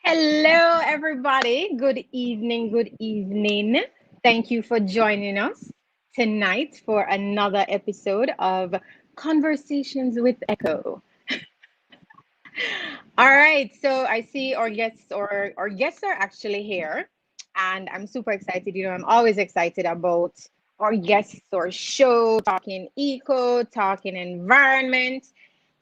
Hello, everybody. Good evening. Good evening. Thank you for joining us tonight for another episode of Conversations with Echo. All right. So I see our guests or our guests are actually here, and I'm super excited. I'm always excited about our guests or show talking eco, talking environment.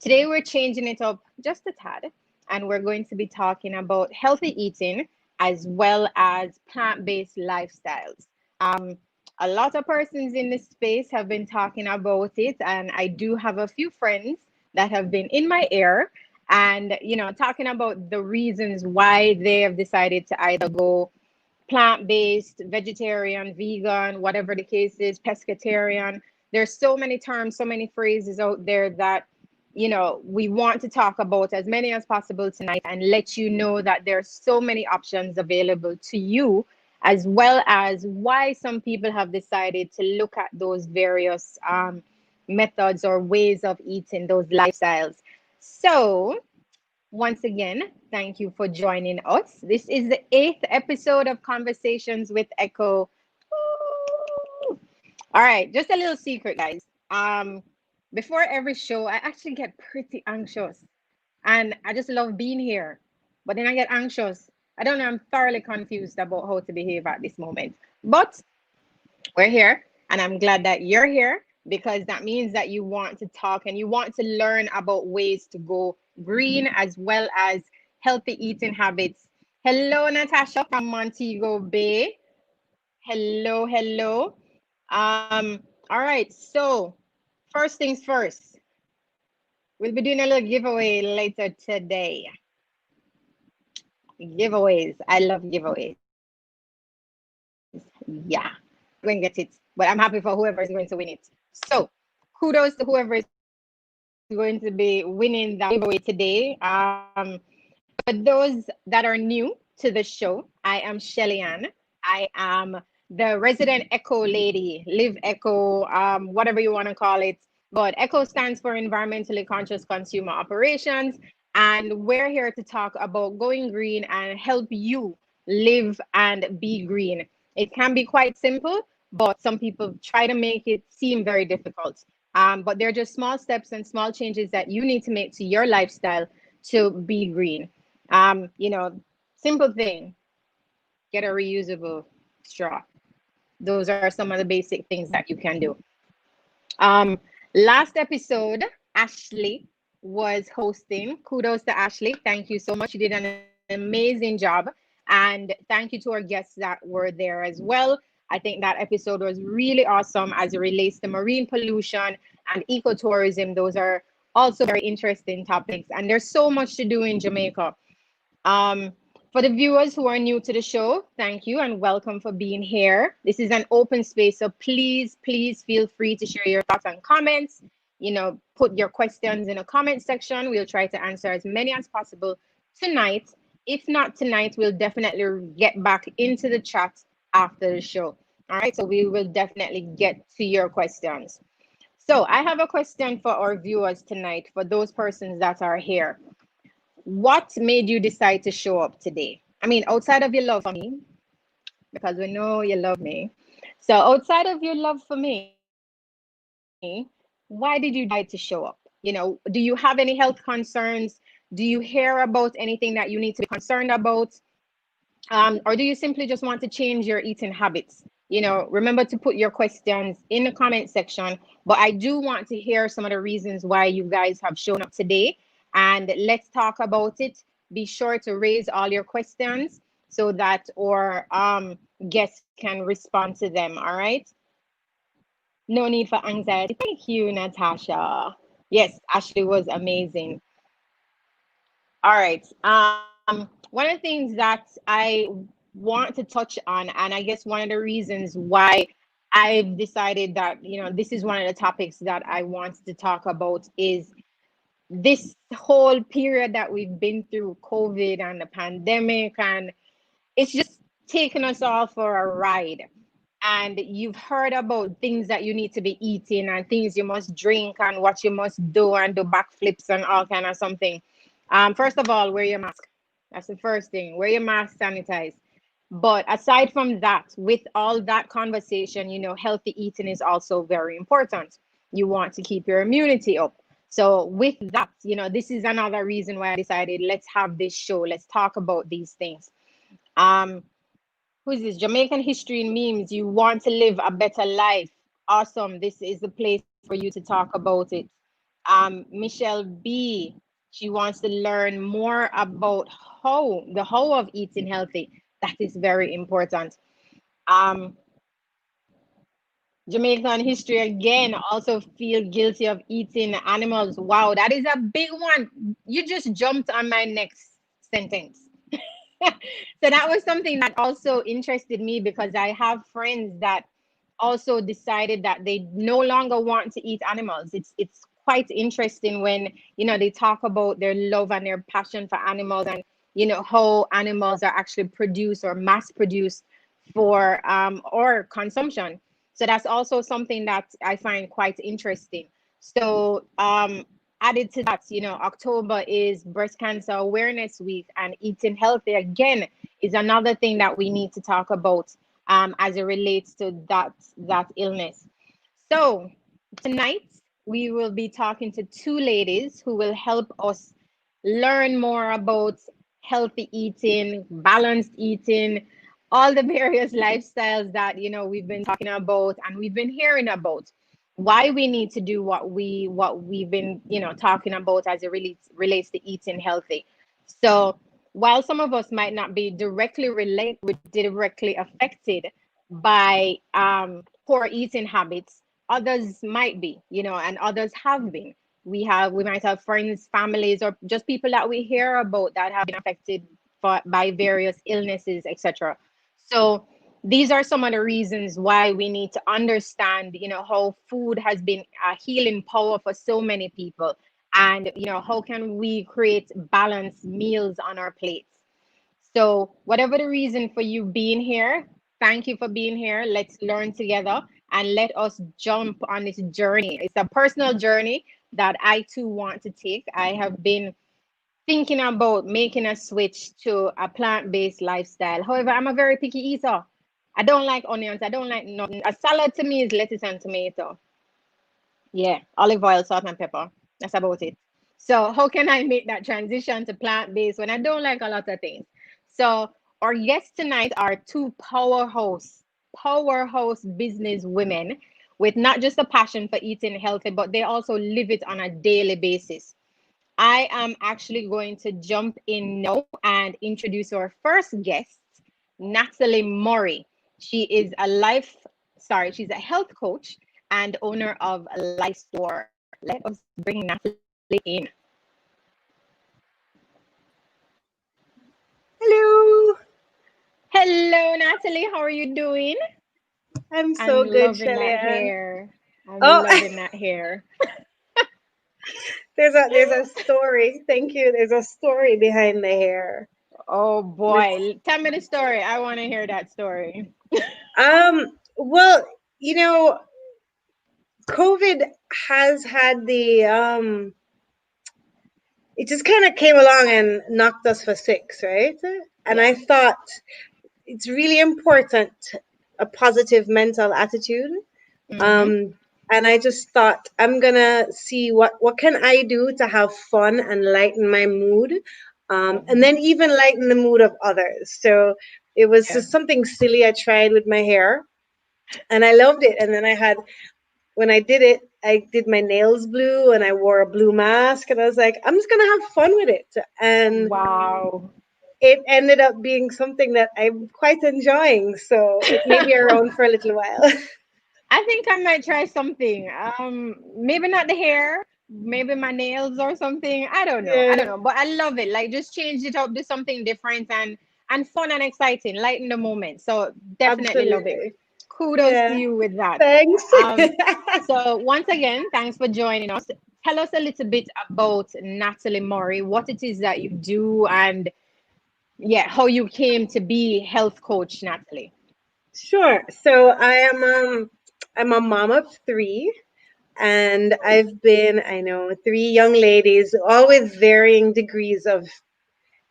Today we're changing it up just a tad, and we're going to be talking about healthy eating as well as plant-based lifestyles. Um, a lot of persons in this space have been talking about it, and I do have a few friends that have been in my ear and talking about the reasons why they have decided to either go plant-based, vegetarian, vegan, whatever the case is, pescatarian. There's so many terms, so many phrases out there that we want to talk about as many as possible tonight and let you know that there's so many options available to you, as well as why some people have decided to look at those various methods or ways of eating, those lifestyles. So once again, thank you for joining us. This is the eighth episode of Conversations with Echo. Woo! All right, just a little secret, guys. Before every show, I actually get pretty anxious, and I just love being here. But then I get anxious. I don't know. I'm thoroughly confused about how to behave at this moment. But we're here, and I'm glad that you're here because that means that you want to talk and you want to learn about ways to go green as well as healthy eating habits. Hello, Natasha from Montego Bay. Hello, hello. All right, so first things first, we'll be doing a little giveaway later today. Giveaways. I love giveaways. Yeah. Going to get it, but I'm happy for whoever is going to win it. So kudos to whoever is going to be winning that giveaway today. For those that are new to the show, I am Shelly Ann. I am the resident Echo lady, Live Echo, whatever you want to call it. But Echo stands for Environmentally Conscious Consumer Operations. And we're here to talk about going green and help you live and be green. It can be quite simple, but some people try to make it seem very difficult. But they're just small steps and small changes that you need to make to your lifestyle to be green. Simple thing, get a reusable straw. Those are some of the basic things that you can do. Um, Last episode, Ashley was hosting. Kudos to Ashley. Thank you so much. You did an amazing job. And thank you to our guests that were there as well. I think that episode was really awesome as it relates to marine pollution and ecotourism. Those are also very interesting topics. And there's so much to do in Jamaica. Um, for the viewers who are new to the show, thank you and welcome for being here. This is an open space, so please feel free to share your thoughts and comments. Put your questions in the comment section. We'll try to answer as many as possible tonight. If not tonight, we'll definitely get back into the chat after the show. All right, so we will definitely get to your questions. So I have a question for our viewers tonight, for those persons that are here. What made you decide to show up today? I mean, outside of your love for me, because we know you love me. So, outside of your love for me, why did you decide to show up? Do you have any health concerns? Do you hear about anything that you need to be concerned about? Or do you simply just want to change your eating habits? Remember to put your questions in the comment section. But I do want to hear some of the reasons why you guys have shown up today. And let's talk about it. Be sure to raise all your questions so that our guests can respond to them. All right. No need for anxiety. Thank you, Natasha. Yes, Ashley was amazing. All right. One of the things that I want to touch on, and I guess one of the reasons why I've decided that, this is one of the topics that I want to talk about is this whole period that we've been through, COVID and the pandemic, and it's just taken us all for a ride. And you've heard about things that you need to be eating and things you must drink and what you must do and do backflips and all kind of something. First of all, wear your mask. That's the first thing. Wear your mask, sanitize. But aside from that, with all that conversation, healthy eating is also very important. You want to keep your immunity up. So, with that, this is another reason why I decided let's have this show. Let's talk about these things. Um, who's this? Jamaican history and memes. You want to live a better life. Awesome. This is the place for you to talk about it. Michelle B. She wants to learn more about the how of eating healthy. That is very important. Um, Jamaican history again, also feel guilty of eating animals. Wow, that is a big one. You just jumped on my next sentence. So that was something that also interested me because I have friends that also decided that they no longer want to eat animals. It's quite interesting when they talk about their love and their passion for animals, and how animals are actually produced or mass produced for or consumption. So that's also something that I find quite interesting. So added to that, October is Breast Cancer Awareness Week, and eating healthy again is another thing that we need to talk about as it relates to that illness. So tonight we will be talking to two ladies who will help us learn more about healthy eating, balanced eating, all the various lifestyles that we've been talking about and we've been hearing about. Why we need to do what we've been talking about as it relates to eating healthy. So while some of us might not be directly affected by poor eating habits, others might be, and others have been. We might have friends, families, or just people that we hear about that have been affected by various illnesses, etc. So these are some of the reasons why we need to understand, how food has been a healing power for so many people, and how can we create balanced meals on our plates. So, whatever the reason for you being here, thank you for being here. Let's learn together and let us jump on this journey. It's a personal journey that I too want to take. I have been thinking about making a switch to a plant-based lifestyle. However, I'm a very picky eater. I don't like onions. I don't like nothing. A salad to me is lettuce and tomato. Yeah, olive oil, salt, and pepper. That's about it. So, how can I make that transition to plant-based when I don't like a lot of things? So, our guests tonight are two powerhouse business women with not just a passion for eating healthy, but they also live it on a daily basis. I am actually going to jump in now and introduce our first guest, Natalie Mori. She's a health coach and owner of Life Store. Let us bring Natalie in. Hello. Hello, Natalie. How are you doing? I'm I'm so good, loving Shelly that Ann. hair. I'm Oh, loving that hair. there's a story. Thank you. There's a story behind the hair. Oh This boy. Tell me the story. I want to hear that story. well, you know, COVID has had the it just kind of came along and knocked us for six, right? And Yeah. I thought it's really important a positive mental attitude. Mm-hmm. Um, and I just thought I'm gonna see what can I do to have fun and lighten my mood, and Mm-hmm. then even lighten the mood of others. So it was Yeah. just something silly I tried with my hair, and I loved it. And then I had when I did it, I did my nails blue and I wore a blue mask, and I was like, I'm just gonna have fun with it, and Wow. it ended up being something that I'm quite enjoying. So it may be around for a little while. I think I might try something. Maybe not the hair, maybe my nails or something. I don't know. I Yeah, don't know. But I love it. Like just change it up, do something different and fun and exciting, lighten the moment. So definitely love it. absolutely. Kudos to Yeah. you with that. Thanks. Um, so once again, thanks for joining us. Tell us a little bit about Natalie Mori, what it is that you do, and yeah, how you came to be health coach, Natalie. Sure. So I'm a mom of three, and I've been, I know, three young ladies, all with varying degrees of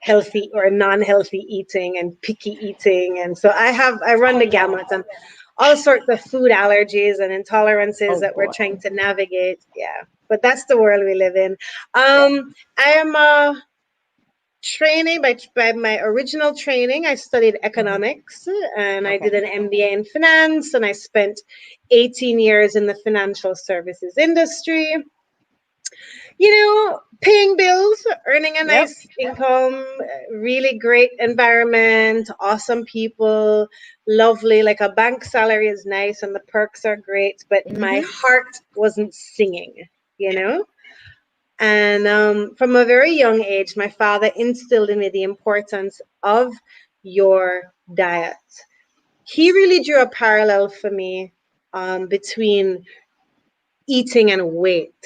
healthy or non-healthy eating and picky eating. And so I run the gamut and all sorts of food allergies and intolerances Oh that we're boy. trying to navigate. Yeah. But that's the world we live in. Yeah. I am training by my original training. I studied economics and I did Okay. an MBA in finance, and I spent 18 years in the financial services industry, paying bills, earning a Yep. nice income, really great environment, awesome people, lovely. Like a bank salary is nice and the perks are great, but my Mm-hmm. heart wasn't singing, you know? And from a very young age, my father instilled in me the importance of your diet. He really drew a parallel for me between eating and weight.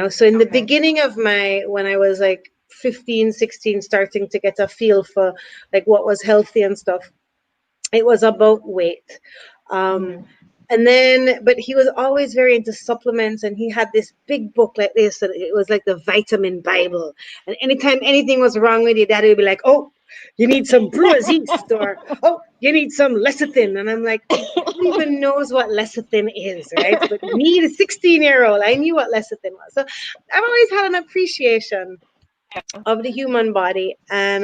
So in the Okay. beginning of when I was like 15, 16, starting to get a feel for like what was healthy and stuff, it was about weight. Um, Mm-hmm. and then, but he was always very into supplements, and he had this big book like this, and it was like the vitamin Bible. And anytime anything was wrong with your daddy would be like, "Oh, you need some brewer's yeast," or "Oh, you need some lecithin." And I'm like, who even knows what lecithin is, right? But me, the 16-year-old, I knew what lecithin was. So I've always had an appreciation of the human body and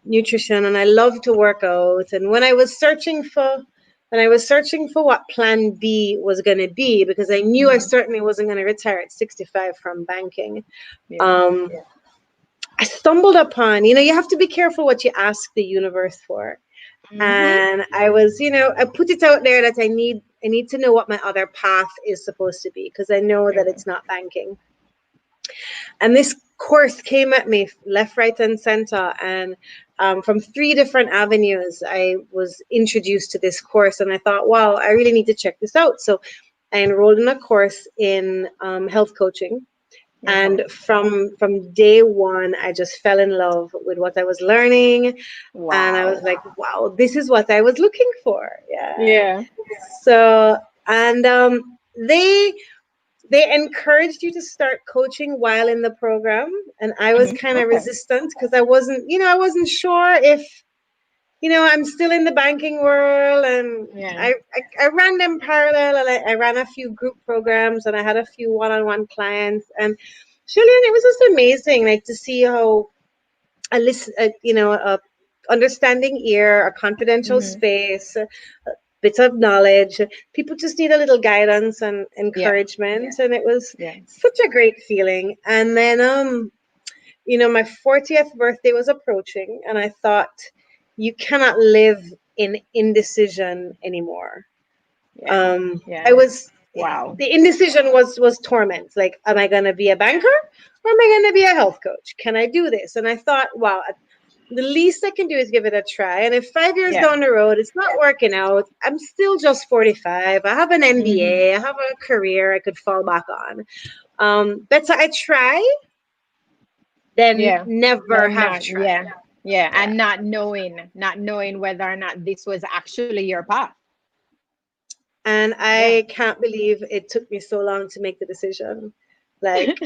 nutrition, and I love to work out. And when I was searching for what plan B was going to be, because I knew I Mm-hmm. certainly wasn't going to retire at 65 from banking, Yeah. um, I stumbled upon, you have to be careful what you ask the universe for. Mm-hmm. And I put it out there that I need to know what my other path is supposed to be, because I know that Okay. it's not banking. And this course came at me left, right, and center. And from 3 different avenues, I was introduced to this course. And I thought, wow, I really need to check this out. So I enrolled in a course in health coaching. Okay. And from day one, I just fell in love with what I was learning. And I was Wow. like, wow, this is what I was looking for. Yeah. Yeah. So, and they encouraged you to start coaching while in the program, and I was Mhm. kind of Okay. resistant because I wasn't sure if I'm still in the banking world. And Yeah. I ran them parallel, and I ran a few group programs, and I had a few one-on-one clients. And Shillian, it was just amazing, like to see how a listen, a understanding ear, a confidential Mm-hmm. space, bits of knowledge. People just need a little guidance and Yeah. encouragement, and it was Yeah. such a great feeling. And then, my 40th birthday was approaching, and I thought, you cannot live in indecision anymore. Yeah. I Yeah. was Wow. The indecision was torment. Like, am I going to be a banker or am I going to be a health coach? Can I do this? And I thought, wow, the least I can do is give it a try. And if 5 years Yeah. down the road it's not working out, I'm still just 45. I have an Mm-hmm. MBA. I have a career I could fall back on. Better I try than Yeah. never Then have not. tried. Yeah. Yeah. Yeah. And not knowing whether or not this was actually your path. And Yeah. I can't believe it took me so long to make the decision. Like,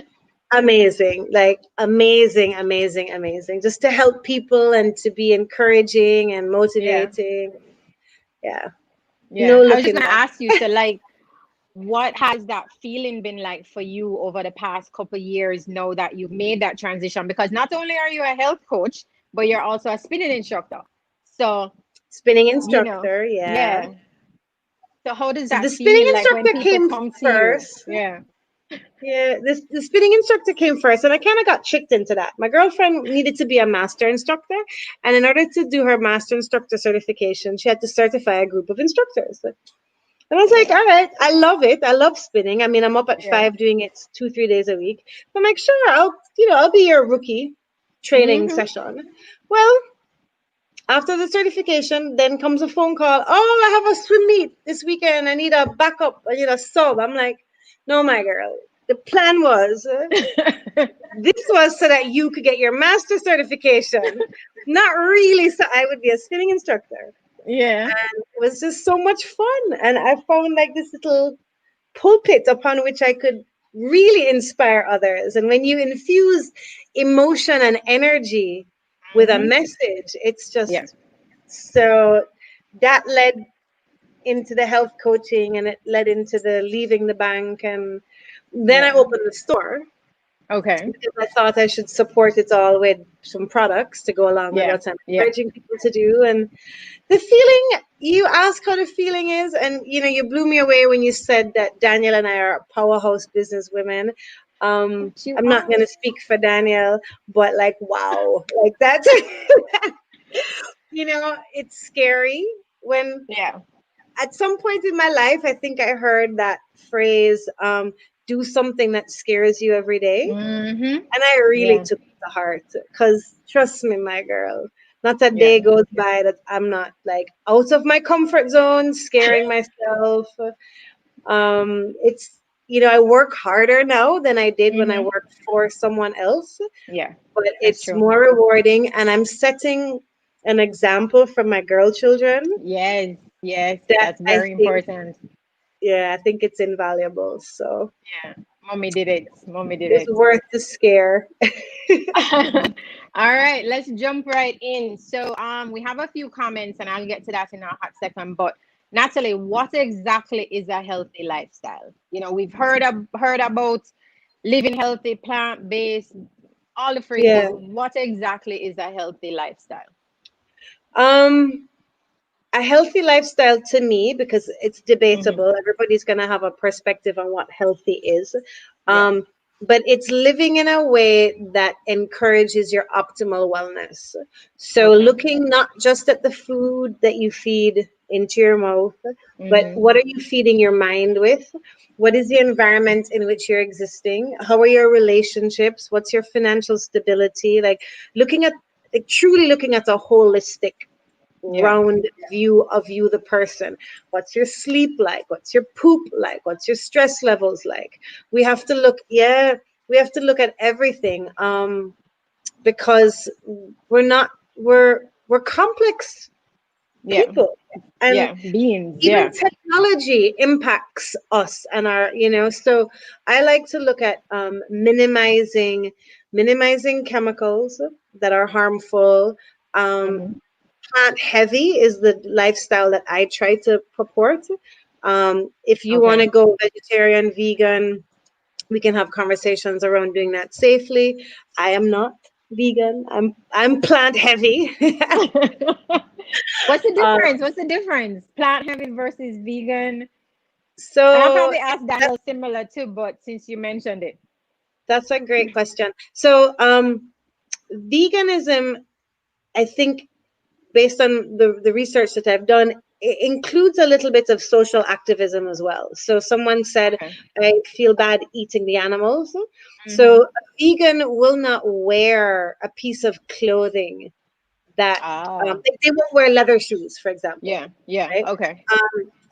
amazing, like amazing, amazing, amazing. Just to help people and to be encouraging and Yeah. motivating. Yeah. Yeah. No I was just looking gonna back. ask you, so like, what has that feeling been like for you over the past couple years now that you've made that transition? Because not only are you a health coach, but you're also a spinning instructor. So, Spinning instructor, yeah. yeah. So how does So the that spinning feel like when instructor people came come to you? first. Yeah. Yeah, the spinning instructor came first, and I kind of got tricked into that. My girlfriend needed to be a master instructor, and in order to do her master instructor certification, she had to certify a group of instructors. And I was like, all right, I love it. I love spinning. I mean, I'm up at Yeah. 5 doing it 2, 3 days a week. I'm like, sure, I'll be your rookie training Mm-hmm. session. Well, after the certification, then comes a phone call. Oh, I have a swim meet this weekend. I need a backup. I need a sub. I'm like, no, my girl. The plan was this was so that you could get your master certification, not really so I would be a spinning instructor. Yeah. It was just so much fun. And I found like this little pulpit upon which I could really inspire others. And when you infuse emotion and energy with a Mhm. message. It's Yeah. just so that led into the health coaching, and it led into the leaving the bank, and then I Yeah. opened the store Okay. because I thought I should support it all with some products to go along with Yeah. what I'm Yeah. encouraging people to do. And the feeling, you ask how the feeling is, and you blew me away when you said that Daniel and I are powerhouse business women. You I'm not are. going to speak for Daniel, but like, wow, like that's, it's scary when Yeah. at some point in my life, I think I heard that phrase, do something that scares you every day. Mhm. And I really Yeah. took it to heart because trust me, my girl, not a Yeah. day goes by that I'm not like out of my comfort zone, scaring myself. It's, I work harder now than I did when I Mhm. worked for someone else, Yeah. but That's it's true. more rewarding. And I'm setting an example for my girl children Yes. Yes. that That's I very think, important. yeah, I think it's invaluable. So Yeah. Mommy did it. Mommy did it's it. worth the scare. All right, let's jump right in. So, we have a few comments, and I'll get to that in a hot second. But Natalie, what exactly is a healthy lifestyle? We've heard about living healthy, plant based, all the Yeah. phrases. What exactly is a healthy lifestyle? Um, a healthy lifestyle to me, because it's Hmm. debatable, everybody's going to have a perspective on what healthy is. Yeah. Um, but it's living in a way that encourages your optimal wellness. So Okay. looking not just at the food that you feed into your mouth, but Hmm. what are you feeding your mind with? What is the environment in which you're existing? How are your relationships? What's your financial stability? Like looking at, like truly looking at a holistic Yeah. round view of you, the person. What's your sleep like? What's your poop like? What's your stress levels like? We have to look, yeah, we have to look at everything, because we're complex Yeah. people, and Yeah. Beans. even Yeah. technology impacts us and our, so I like to look at minimizing chemicals that are harmful. um, Hmm. Plant heavy is the lifestyle that I try to purport. If you want Okay. to go vegetarian, vegan, we can have conversations around doing that safely. I am not vegan. I'm plant heavy. What's the uh, difference? What's the difference? Plant heavy versus vegan? And I'll so probably ask that, Daniel similar too, but since you mentioned it. that's a great question. So veganism, I think, based on the research that I've done, it includes a little bit of social activism as well. So someone said, Okay. I feel bad eating the animals. So Mm-hmm. a vegan will not wear a piece of clothing that, Ah, they won't wear leather shoes, for example, yeah, yeah. right? Okay.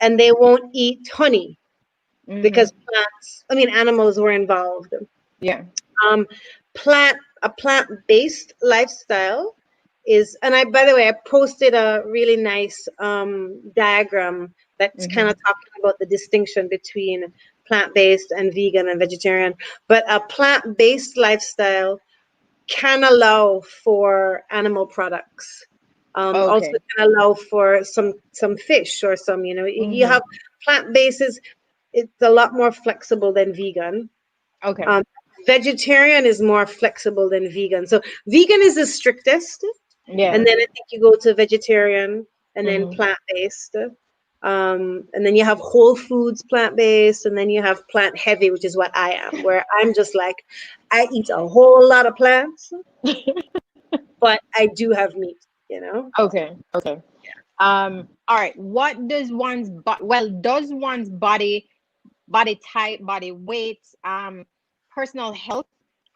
And they won't eat honey Mm-hmm. because animals were involved. Yeah. Um, a plant-based lifestyle is, and I, by the way, I posted a really nice diagram that's kind Mm-hmm. of talking about the distinction between plant-based and vegan and vegetarian. But a plant-based lifestyle can allow for animal products. Also Okay. can allow for some fish or some, you Mm-hmm. have plant-based it's a lot more flexible than vegan. Okay. um, Vegetarian is more flexible than vegan. So vegan is the strictest, Yeah. and then I think you go to vegetarian, and then Mm-hmm. plant-based. And then you have whole foods plant-based, and then you have plant heavy, which is what I am, where I'm just like, I eat a whole lot of plants, but I do have meat, you know? Okay. Okay. All right. What does does one's body type, body weight, personal health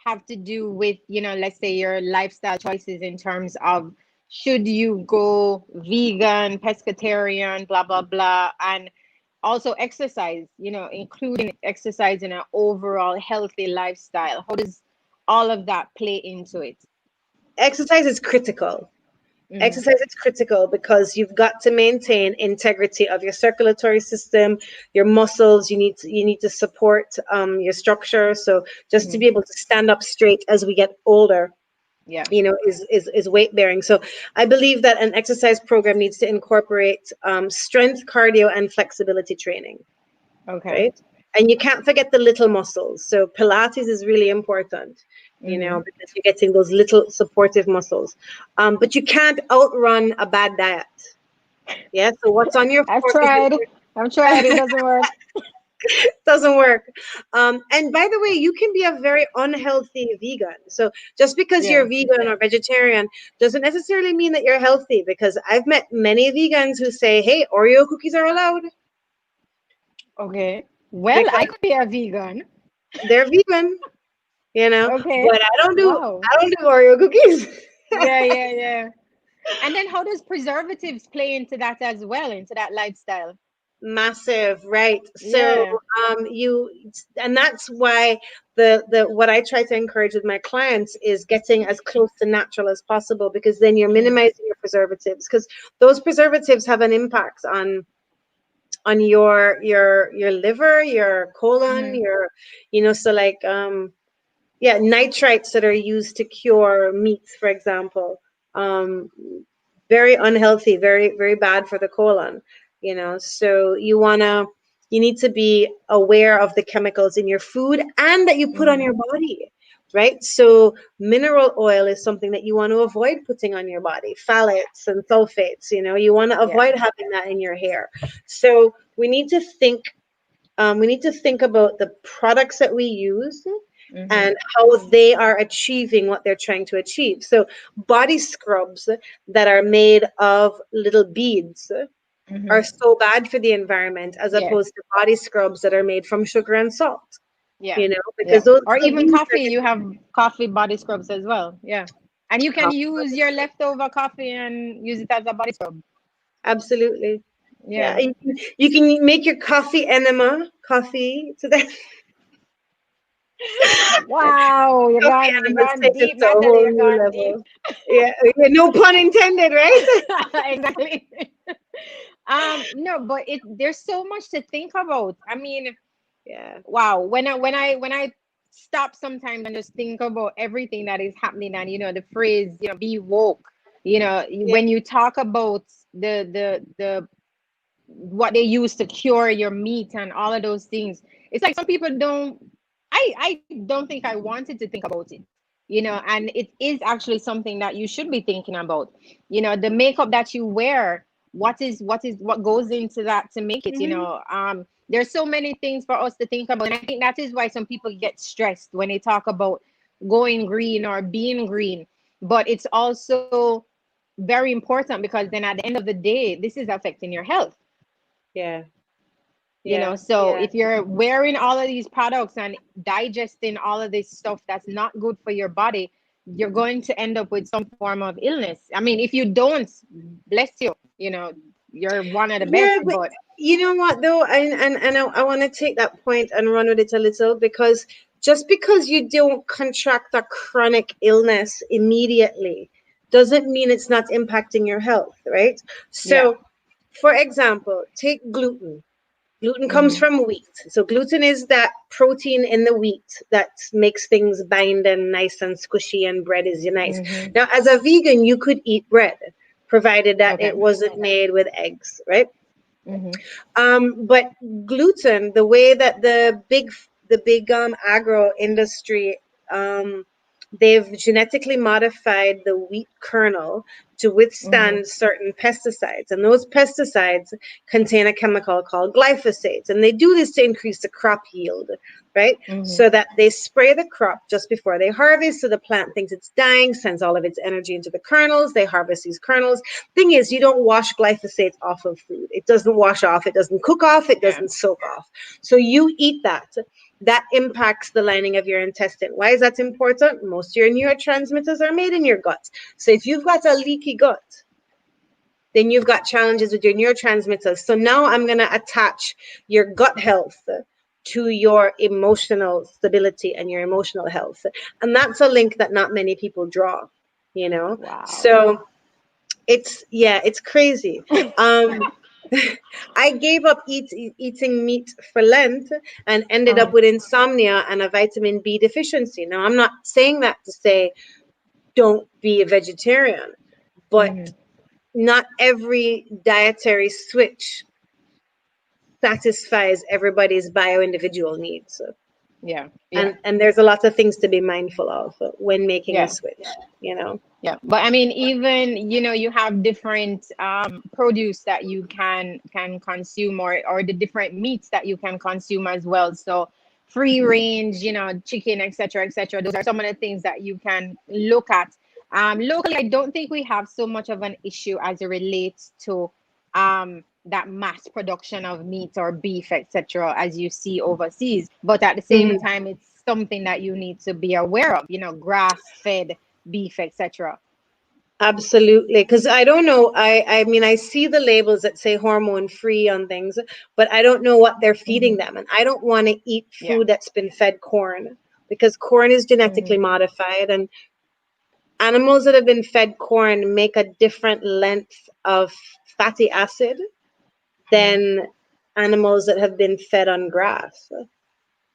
have to do with, let's say your lifestyle choices in terms of should you go vegan, pescatarian, blah, blah, blah, and also exercise, including exercise in an overall healthy lifestyle. How does all of that play into it? Exercise is critical. Hmm. Exercise is critical because you've got to maintain integrity of your circulatory system, your muscles. You need to support your structure. So just to Hmm. be able to stand up straight as we get older, Yeah. Is weight bearing. So I believe that an exercise program needs to incorporate strength, cardio, and flexibility training, Okay. right? And you can't forget the little muscles. So Pilates is really important, Hmm. because you're getting those little supportive muscles. But you can't outrun a bad diet. Yeah. So what's on your I've fork is tried. I've tried. It doesn't work. doesn't work. And by the way, you can be a very unhealthy vegan. So just because Yeah. you're vegan or vegetarian doesn't necessarily mean that you're healthy, because I've met many vegans who say, hey, Oreo cookies are allowed Okay. Well, because I could be a vegan. they're vegan. Okay. But Wow. I don't do Oreo cookies. Yeah, yeah, yeah. And then how does preservatives play into that as well, into that lifestyle? Massive, right? So Yeah. you and that's why the what I try to encourage with my clients is getting as close to natural as possible, because then you're Hmm. minimizing your preservatives, because those preservatives have an impact on your liver, your colon, Hmm. so like yeah, nitrites that are used to cure meats, for example. Um, Very unhealthy, very, very bad for the colon. So you need to be aware of the chemicals in your food and that you put on Hmm. your body, right? So mineral oil is something that you want to avoid putting on your body, phthalates and sulfates, you want to Yeah. avoid having that in your hair. So we need to think about the products that we use Hmm. and how they are achieving what they're trying to achieve. So body scrubs that are made of little beads are Hmm. so bad for the environment, as Yeah. opposed to body scrubs that are made from sugar and salt, Yeah. because Yeah. those Or little even beads are coffee, you have coffee body scrubs as well. Yeah. And you can use your leftover coffee and use it as a body scrub. absolutely. Yeah, Yeah. you can make your coffee enema coffee to that. Wow. You're Coffee gone, you're enemas gone take us deep, to a Natalie. whole You're new gone deep. level. Yeah, yeah, no pun intended, right? Exactly. No, but there's so much to think about. I mean, Yeah, wow, when I stop sometimes and just think about everything that is happening, and the phrase, be woke, yeah, when you talk about the what they use to cure your meat and all of those things, it's like some people don't. I don't think I wanted to think about it, and it is actually something that you should be thinking about. The makeup that you wear, what goes into that to make it. hmm, There's so many things for us to think about, and I think that is why some people get stressed when they talk about going green or being green. But it's also very important, because then at the end of the day, this is affecting your health. yeah, yeah, So yeah, if you're wearing all of these products and digesting all of this stuff that's not good for your body, you're going to end up with some form of illness. I mean, if you don't, bless you, you're one of the best, yeah. But but you know what though, and I want to take that point and run with it a little, because just because you don't contract a chronic illness immediately doesn't mean it's not impacting your health, right? yeah. So, for example, take gluten. Gluten comes Hmm. from wheat. So gluten is that protein in the wheat that makes things bind and nice and squishy, and bread is nice. Hmm. Now, as a vegan, you could eat bread, provided that Okay. it wasn't made with eggs, right? Hmm. But gluten, the way that the big agro industry, um, they've genetically modified the wheat kernel to Hmm. withstand certain pesticides, and those pesticides contain a chemical called glyphosate, and they do this to increase the crop yield, right? Hmm. So that they spray the crop just before they harvest, so the plant thinks it's dying, sends all of its energy into the kernels. They harvest these kernels. Thing is, you don't wash glyphosate off of food. It doesn't wash off, it doesn't cook off, it Yeah. doesn't soak off. So you eat that. That impacts the lining of your intestine. Why is that important? Most of your neurotransmitters are made in your gut. So if you've got a leaky gut, then you've got challenges with your neurotransmitters. So now I'm going to attach your gut health to your emotional stability and your emotional health. And that's a link that not many people draw. Wow. So it's crazy. Um, I gave up eating meat for Lent and ended up Uh-huh. with insomnia and a vitamin B deficiency. Now, I'm not saying that to say don't be a vegetarian. But Mm-hmm. not every dietary switch satisfies everybody's bio-individual needs. Yeah. Yeah. And there's a lot of things to be mindful of when making a Yeah. switch, you know. Yeah, but I mean, even you have different produce that you can consume, or the different meats that you can consume as well. So free range, chicken, etc., etc. Those are some of the things that you can look at. Locally, I don't think we have so much of an issue as it relates to that mass production of meat or beef, etc., as you see overseas. But at the same Mhm. time, it's something that you need to be aware of. Grass fed beef, etc. Absolutely, because I don't know. I mean, I see the labels that say hormone free on things, but I don't know what they're feeding Hmm. them, and I don't want to eat Yeah. food that's been fed corn, because corn is genetically Hmm. modified, and animals that have been fed corn make a different length of fatty acid Hmm. than animals that have been fed on grass.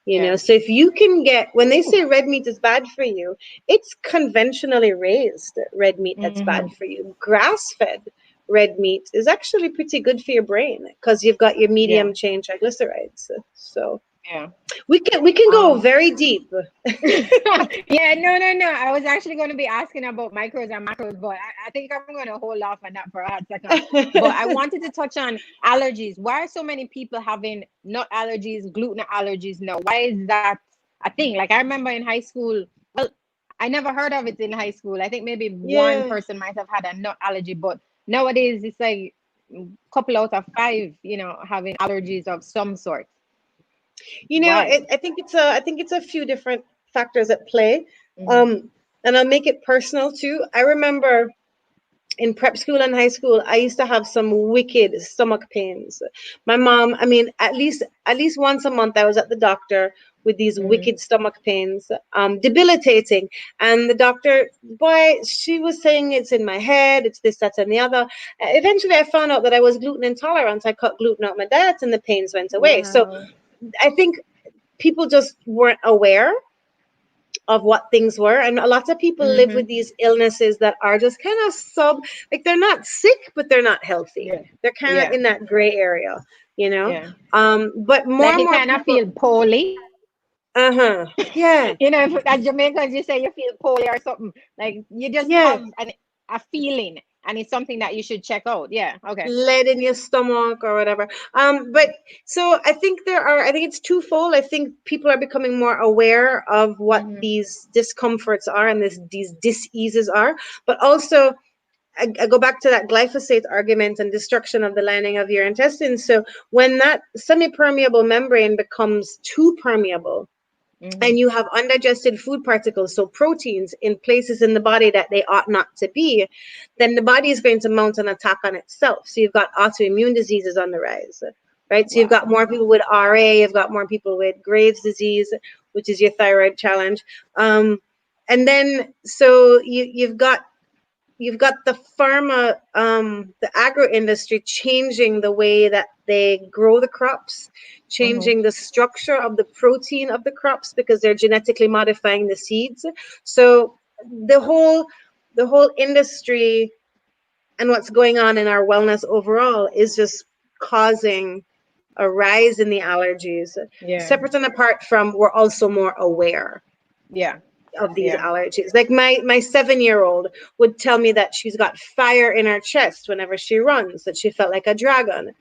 Yeah. So if you can get, when they Ooh. say red meat is bad for you, it's conventionally raised red meat that's bad Hmm. for you. Grass fed red meat is actually pretty good for your brain because you've got your Yeah. medium chain triglycerides. So Yeah. we can go Um. very deep. Yeah. No. No. No. I was actually going to be asking about micros and macros, but I think I'm going to hold off on that for a hot second. But I wanted to touch on allergies. Why are so many people having nut allergies, gluten allergies now? Why is that a thing? Like I remember in high school. Well, I never heard of it in high school. I think maybe one Yeah. person might have had a nut allergy, but nowadays it's like a couple out of five, having allergies of some sort. Why? I think it's a few different factors at play. Hmm. Um, and I'll make it personal too. I remember in prep school and high school, I used to have some wicked stomach pains. My mom, I mean, at least once a month, I was at the doctor with these Hmm. wicked stomach pains, debilitating. And the doctor, boy, she was saying it's in my head, it's this, that, and the other. Eventually, I found out that I was gluten intolerant. I cut gluten out my diet, and the pains went away. So Wow. I think people just weren't aware of what things were, and a lot of people live Hmm. with these illnesses that are just kind of like they're not sick but they're not healthy. Yeah. They're kind of Yeah. in that gray area, you know Yeah. but more Like and you more kind of people. feel poorly. Uh-huh. Yeah. If, as Jamaicans, you say you feel poorly or something. Like you just Yeah. have a feeling, and it's something that you should check out. Yeah. Okay. Lead in your stomach or whatever. But so I think it's twofold. I think people are becoming more aware of what Hmm. these discomforts are and these diseases are, but also I go back to that glyphosate argument and destruction of the lining of your intestines. So when that semi-permeable membrane becomes too permeable Hmm. and you have undigested food particles, so proteins in places in the body that they ought not to be, then the body is going to mount an attack on itself. So you've got autoimmune diseases on the rise, right? So you've got Wow. more people with RA, you've got more people with Graves' disease, which is your thyroid challenge. And then so you've got the pharma, the agro industry changing the way that they grow the crops, Hmm. changing the structure of the protein of the crops because they're genetically modifying the seeds. So the whole industry and what's going on in our wellness overall is just causing a rise in the allergies. Yeah. Separate and apart from, we're also more aware Yeah. of these Yeah. allergies. Like my 7-year-old would tell me that she's got fire in her chest whenever she runs, that she felt like a dragon.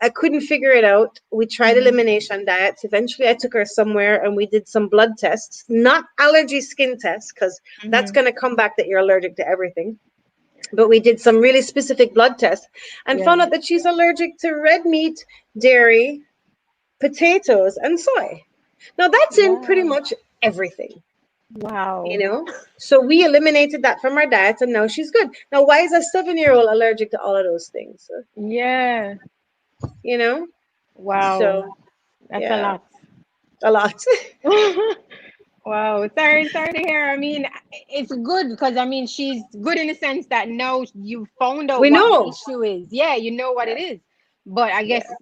I couldn't figure it out. We tried Hmm. elimination diets. Eventually, I took her somewhere and we did some blood tests, not allergy skin tests, because that's Hmm. going to come back that you're allergic to everything. But we did some really specific blood tests and Yeah. found out that she's allergic to red meat, dairy, potatoes, and soy. Now, that's in pretty Wow. much everything. you Wow. know so we eliminated that from our diet and now she's good. Now, why is a 7-year-old allergic to all of those things? Yeah. you know Wow. so That's a yeah, lot. a lot. Wow, sorry to hear. I mean, it's good because I mean she's good in the sense that now you found out We what the know. issue is. Yeah, you know what it Yeah. is. But I Yeah. guess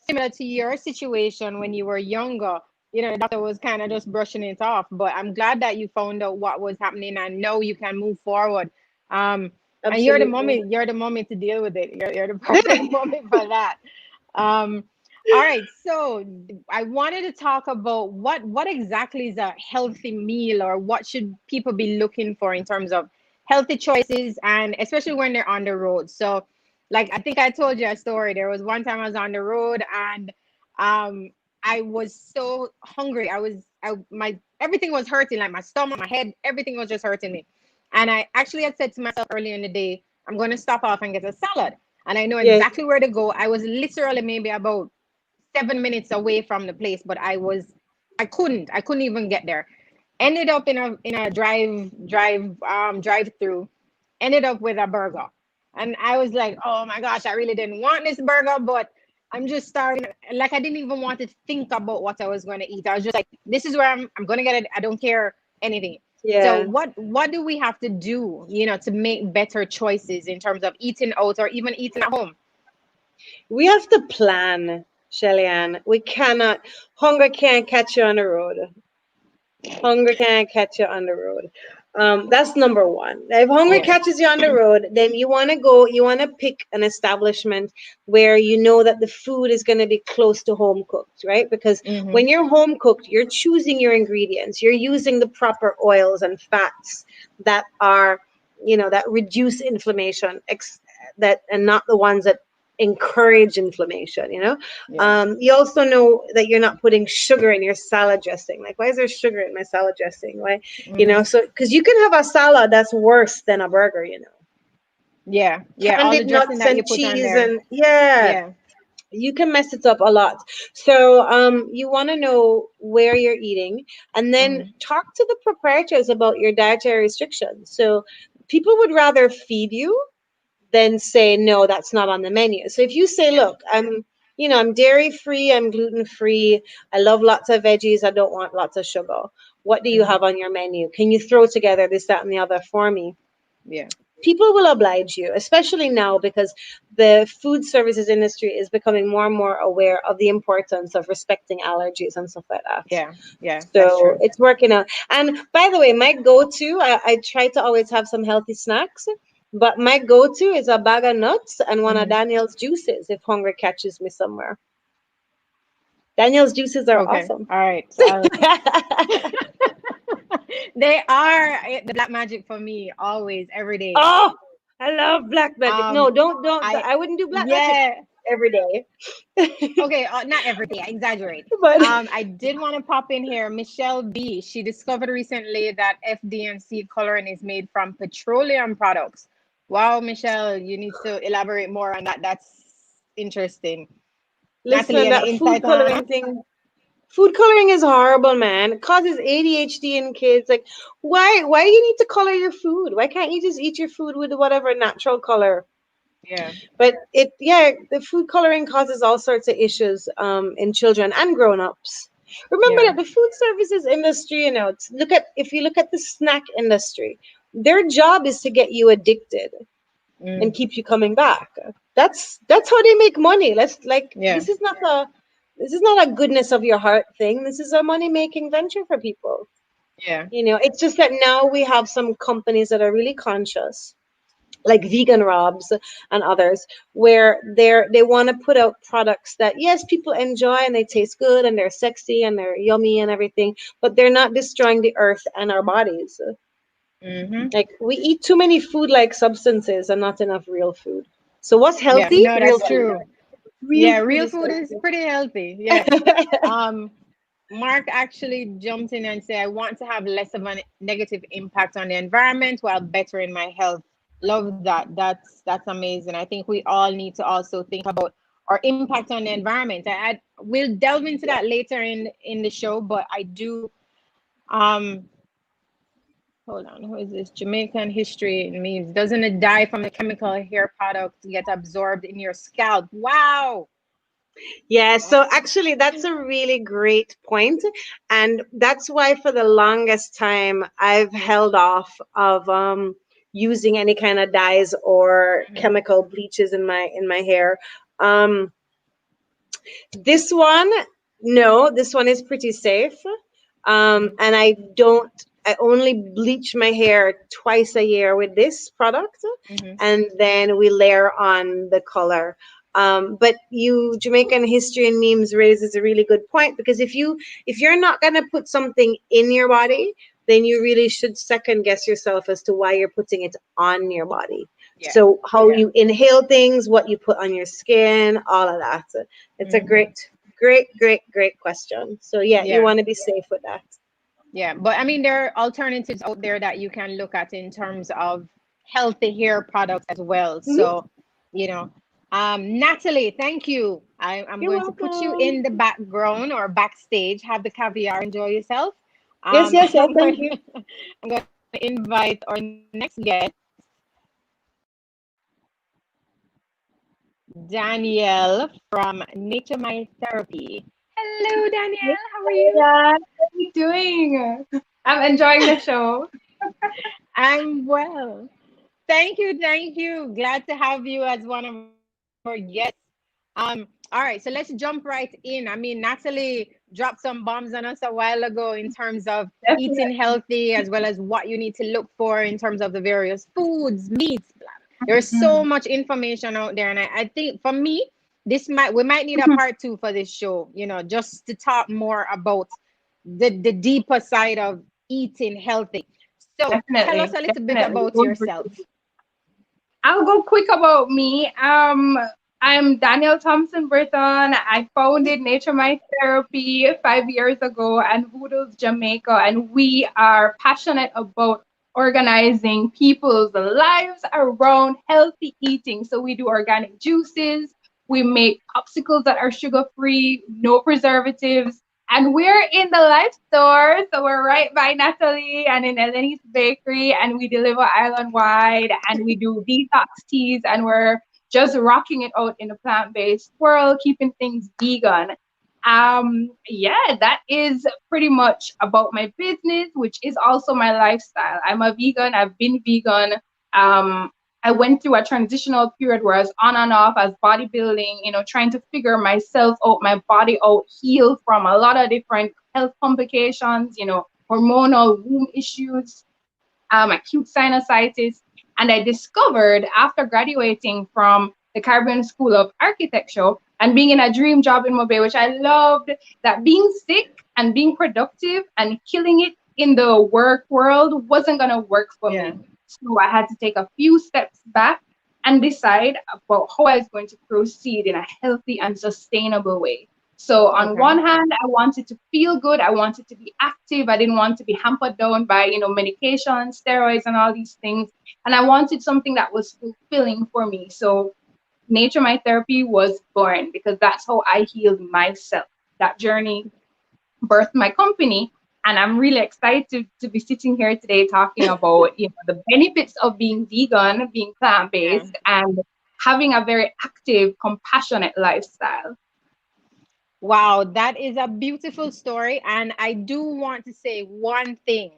similar to your situation when you were younger, the doctor was kind of just brushing it off. But I'm glad that you found out what was happening and now you can move forward. And Absolutely. you're the mommy to deal with it. You're the perfect mommy for that. Um, all right, so I wanted to talk about what exactly is a healthy meal, or what should people be looking for in terms of healthy choices, and especially when they're on the road. So, like, I think I told you a story. There was one time I was on the road, and um, I was so hungry. My everything was hurting, like my stomach, my head, everything was just hurting me. And I actually had said to myself earlier in the day, I'm going to stop off and get a salad. And I know Yes. exactly where to go. I was literally maybe about 7 minutes away from the place, but I couldn't even get there. Ended up in a drive through. Ended up with a burger, and I was like, oh my gosh, I really didn't want this burger, but I'm just starting. Like, I didn't even want to think about what I was going to eat. I was just like, this is where I'm going to get it. I don't care anything. So Yeah. what do we have to do, to make better choices in terms of eating out or even eating at home? We have to plan, Shelly Ann. We cannot, hunger can't catch you on the road. Hunger can't catch you on the road. That's number one. If hunger Yeah. catches you on the road, then you want to pick an establishment where you know that the food is going to be close to home cooked, right? Because Mm-hmm. when you're home cooked, you're choosing your ingredients, you're using the proper oils and fats that are, that reduce inflammation, that and not the ones that encourage inflammation. Yeah. You also know that you're not putting sugar in your salad dressing. Like, why is there sugar in my salad dressing? Why, Mm-hmm. so because you can have a salad that's worse than a burger. Yeah. Yeah. All the Candied dressing nuts that you and put on cheese there. and yeah, Yeah. you can mess it up a lot. So you want to know where you're eating, and then Mm-hmm. talk to the proprietors about your dietary restrictions. So people would rather feed you than say no, that's not on the menu. So if you say, Yeah. look, I'm dairy free, I'm gluten free, I love lots of veggies, I don't want lots of sugar, what do you Mm-hmm. have on your menu? Can you throw together this, that, and the other for me? Yeah. People will oblige you, especially now because the food services industry is becoming more and more aware of the importance of respecting allergies and stuff like that. Yeah. Yeah. That's So true. it's working out. And by the way, my go-to, I try to always have some healthy snacks, but my go-to is a bag of nuts and one of Mm-hmm. Daniel's juices if hunger catches me somewhere. Daniel's juices are Okay. awesome. All right. So they are the black magic for me always, every day. Oh, I love black magic. No, Um, don't. I I wouldn't do black magic yeah. every day. Okay, not every day. I exaggerate. But I did want to pop in here. Michelle B. She discovered recently that FD&C coloring is made from petroleum products. Wow, Michelle, you need to elaborate more on that. That's interesting. Natalie, listen, any that insight on that? food coloring is horrible, man. It causes ADHD in kids. Like, why you need to color your food? Why can't you just eat your food with whatever natural color? Yeah, But yeah, the food coloring causes all sorts of issues in children and grown-ups. Remember yeah. that the food services industry, if you look at the snack industry, their job is to get you addicted and Mm, keep you coming back. That's how they make money. Let's like yeah, this is not a goodness of your heart thing. This is a money making venture for people. yeah. It's just that now we have some companies that are really conscious, like Vegan Robs and others, where they want to put out products that yes, people enjoy and they taste good and they're sexy and they're yummy and everything, but they're not destroying the earth and our bodies. Mm-hmm. Like, we eat too many food like substances and not enough real food. So what's Yeah, healthy? no, Real that's food. true. Real Yeah, food real is food is healthy. pretty healthy. Yeah. Um, Mark actually jumped in and said, I want to have less of a negative impact on the environment while bettering my health. Love that. That's amazing. I think we all need to also think about our impact on the environment. I we'll delve into that later in the show, but I do um hold on, who is this? Jamaican history means doesn't it die from the chemical hair product get absorbed in your scalp? Wow. Yeah, Wow. so actually that's a really great point. And that's why for the longest time I've held off of using any kind of dyes or Mhm. chemical bleaches in my hair. Um this one No, this one is pretty safe. And I only bleach my hair twice a year with this product, Mm-hmm. and then we layer on the color. But Jamaican history and memes raises a really good point, because if you're not gonna put something in your body, then you really should second guess yourself as to why you're putting it on your body. Yeah. So how you inhale things, what you put on your skin, all of that. It's a Mm-hmm. great question. So yeah, you Yeah. want to be safe with that. Yeah. But I mean, there are alternatives out there that you can look at in terms of healthy hair products as well. Mhm. So, you know, Natalie, thank you. I'm You're going to put you welcome. in the background or backstage. Have the caviar, enjoy yourself. Yes, yes, yes. I'm Thank going, you. I'm going to invite our next guest, Danielle from Nature My Therapy. Hello, Danielle. How are you? Yeah, how are you doing? I'm enjoying the show. I'm well. Thank you, thank you. Glad to have you as one of our guests. All right, so let's jump right in. I mean, Natalie dropped some bombs on us a while ago in terms of eating Definitely. healthy, as well as what you need to look for in terms of the various foods, meats. There's so Mm. much information out there, and I think for me, we might need a Mhm. part two for this show. Just to talk more about the deeper side of eating healthy. So tell us Definitely, a little bit definitely. about We'll bring yourself. it. I'll go quick about me. I'm Danielle Thompson Britton. I founded Nature My Therapy 5 years ago and Voodoo's Jamaica, and we are passionate about organizing people's lives around healthy eating. So we do organic juices, we make popsicles that are sugar free, no preservatives. And we're in the Life Store, so we're right by Natalie and in Eleni's Bakery, and we deliver island wide, and we do detox teas, and we're just rocking it out in the plant-based world, keeping things vegan. Yeah, that is pretty much about my business, which is also my lifestyle. I'm a vegan. I've been vegan. Um, I went through a transitional period where I was on and off as bodybuilding, trying to figure myself out, my body out, heal from a lot of different health complications, hormonal womb issues, acute sinusitis. And I discovered after graduating from the Caribbean School of Architecture and being in a dream job in Mobile, which I loved, that being sick and being productive and killing it in the work world wasn't going to work for Yeah. me. So I had to take a few steps back and decide about how I was going to proceed in a healthy and sustainable way. So on Okay. one hand, I wanted to feel good. I wanted to be active. I didn't want to be hampered down by, medication, steroids, and all these things. And I wanted something that was fulfilling for me. So Nature My Therapy was born because that's how I healed myself. That journey birthed my company. And I'm really excited to be sitting here today talking about, the benefits of being vegan, being Yeah. plant-based, and having a very active, compassionate lifestyle. Wow, that is a beautiful story. And I do want to say one thing.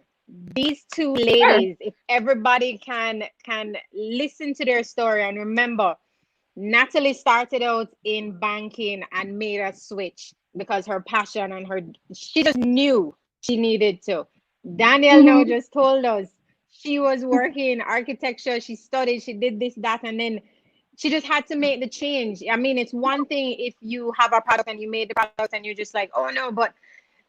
These two Sure. ladies, if everybody can listen to their story and remember, Natalie started out in banking and made a switch because her passion and she just knew she needed to. Danielle now Mhm. just told us she was working architecture, she studied, she did this, that, and then she just had to make the change. I mean, it's one thing if you have a product and you made the product and you're just like, oh no, but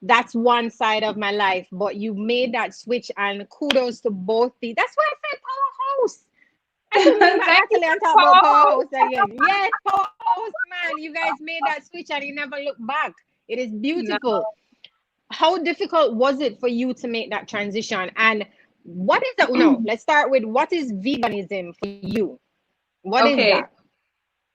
that's one side of my life. But you made that switch, and kudos to both the. That's why I said powerhouse. I should bring back Thank you Natalie and for talk about Paul. powerhouse again. Yes, powerhouse, man. You guys made that switch and you never look back. It is No. beautiful. How difficult was it for you to make that transition? And what is that? No, let's start with what is veganism for you? What is Okay. that?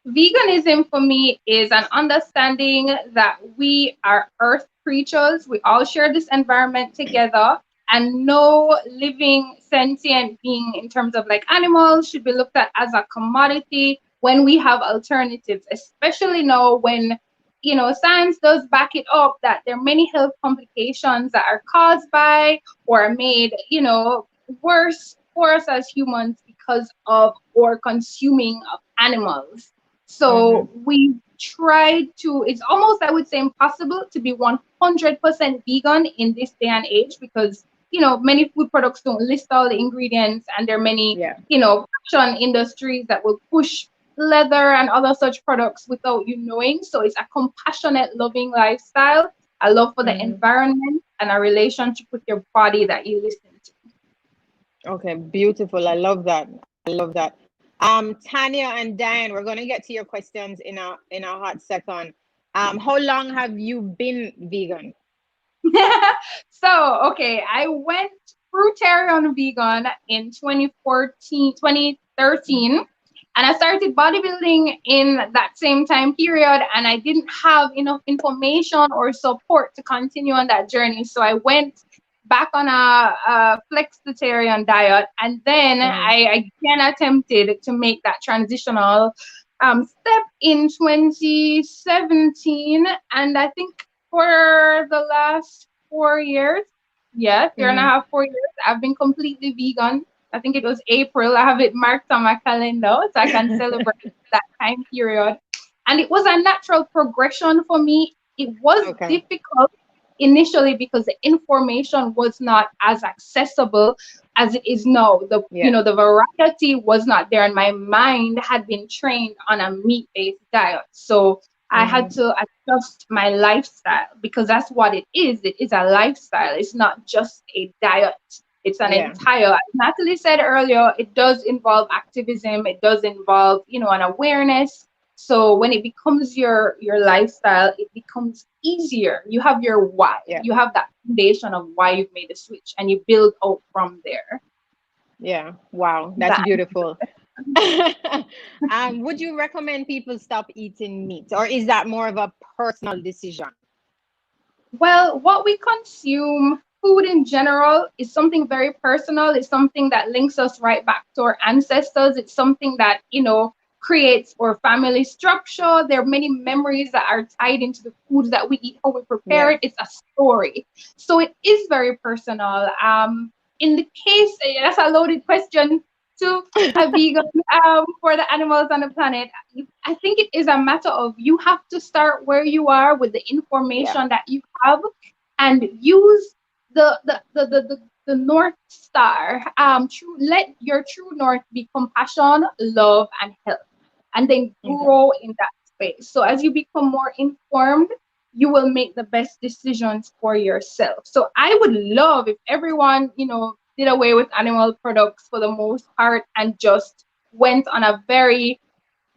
Veganism for me is an understanding that we are earth creatures. We all share this environment together, and no living sentient being, in terms of like animals, should be looked at as a commodity when we have alternatives, especially now when science does back it up that there are many health complications that are caused by or are made worse for us as humans because of our consuming of animals. So we tried to, it's almost, I would say, impossible to be 100% vegan in this day and age because, you know, many food products don't list all the ingredients, and there are many, you know, fashion industries that will push leather and other such products without you knowing. So it's a compassionate, loving lifestyle, a love for the environment, and a relationship with your body that you listen to. Okay, beautiful. I love that. I love that. Tanya and Diane, we're going to get to your questions in a hot second. How long have you been vegan? So, okay, I went fruitarian vegan in 2013, and I started bodybuilding in that same time period, and I didn't have enough information or support to continue on that journey. So I went back on a flexitarian diet, and then I again attempted to make that transitional step in 2017, and I think for the last 4 years, 3.5, 4 years, I've been completely vegan. I think it was April. I have it marked on my calendar so I can celebrate that time period. And it was a natural progression for me. It was difficult initially because the information was not as accessible as it is now. You know, the variety was not there, and my mind had been trained on a meat-based diet. So I had to adjust my lifestyle because that's what it is. It is a lifestyle. It's not just a diet. It's an entire, as Natalie said earlier, it does involve activism. It does involve, you know, an awareness. So when it becomes your lifestyle, it becomes easier. You have your why. You have that foundation of why you've made the switch, and you build out from there. Yeah. Wow. That's beautiful. Would you recommend people stop eating meat, or is that more of a personal decision? Well, what we consume, food in general, is something very personal. It's something that links us right back to our ancestors. It's something that, you know, creates our family structure. There are many memories that are tied into the foods that we eat, how we prepare it. It's a story. So it is very personal. In the case, that's a loaded question to a vegan for the animals on the planet. I think it is a matter of you have to start where you are with the information that you have, and use the North Star. Let your true north be compassion, love, and health, and then grow in that space. So as you become more informed, you will make the best decisions for yourself. So I would love if everyone, you know, did away with animal products for the most part and just went on a very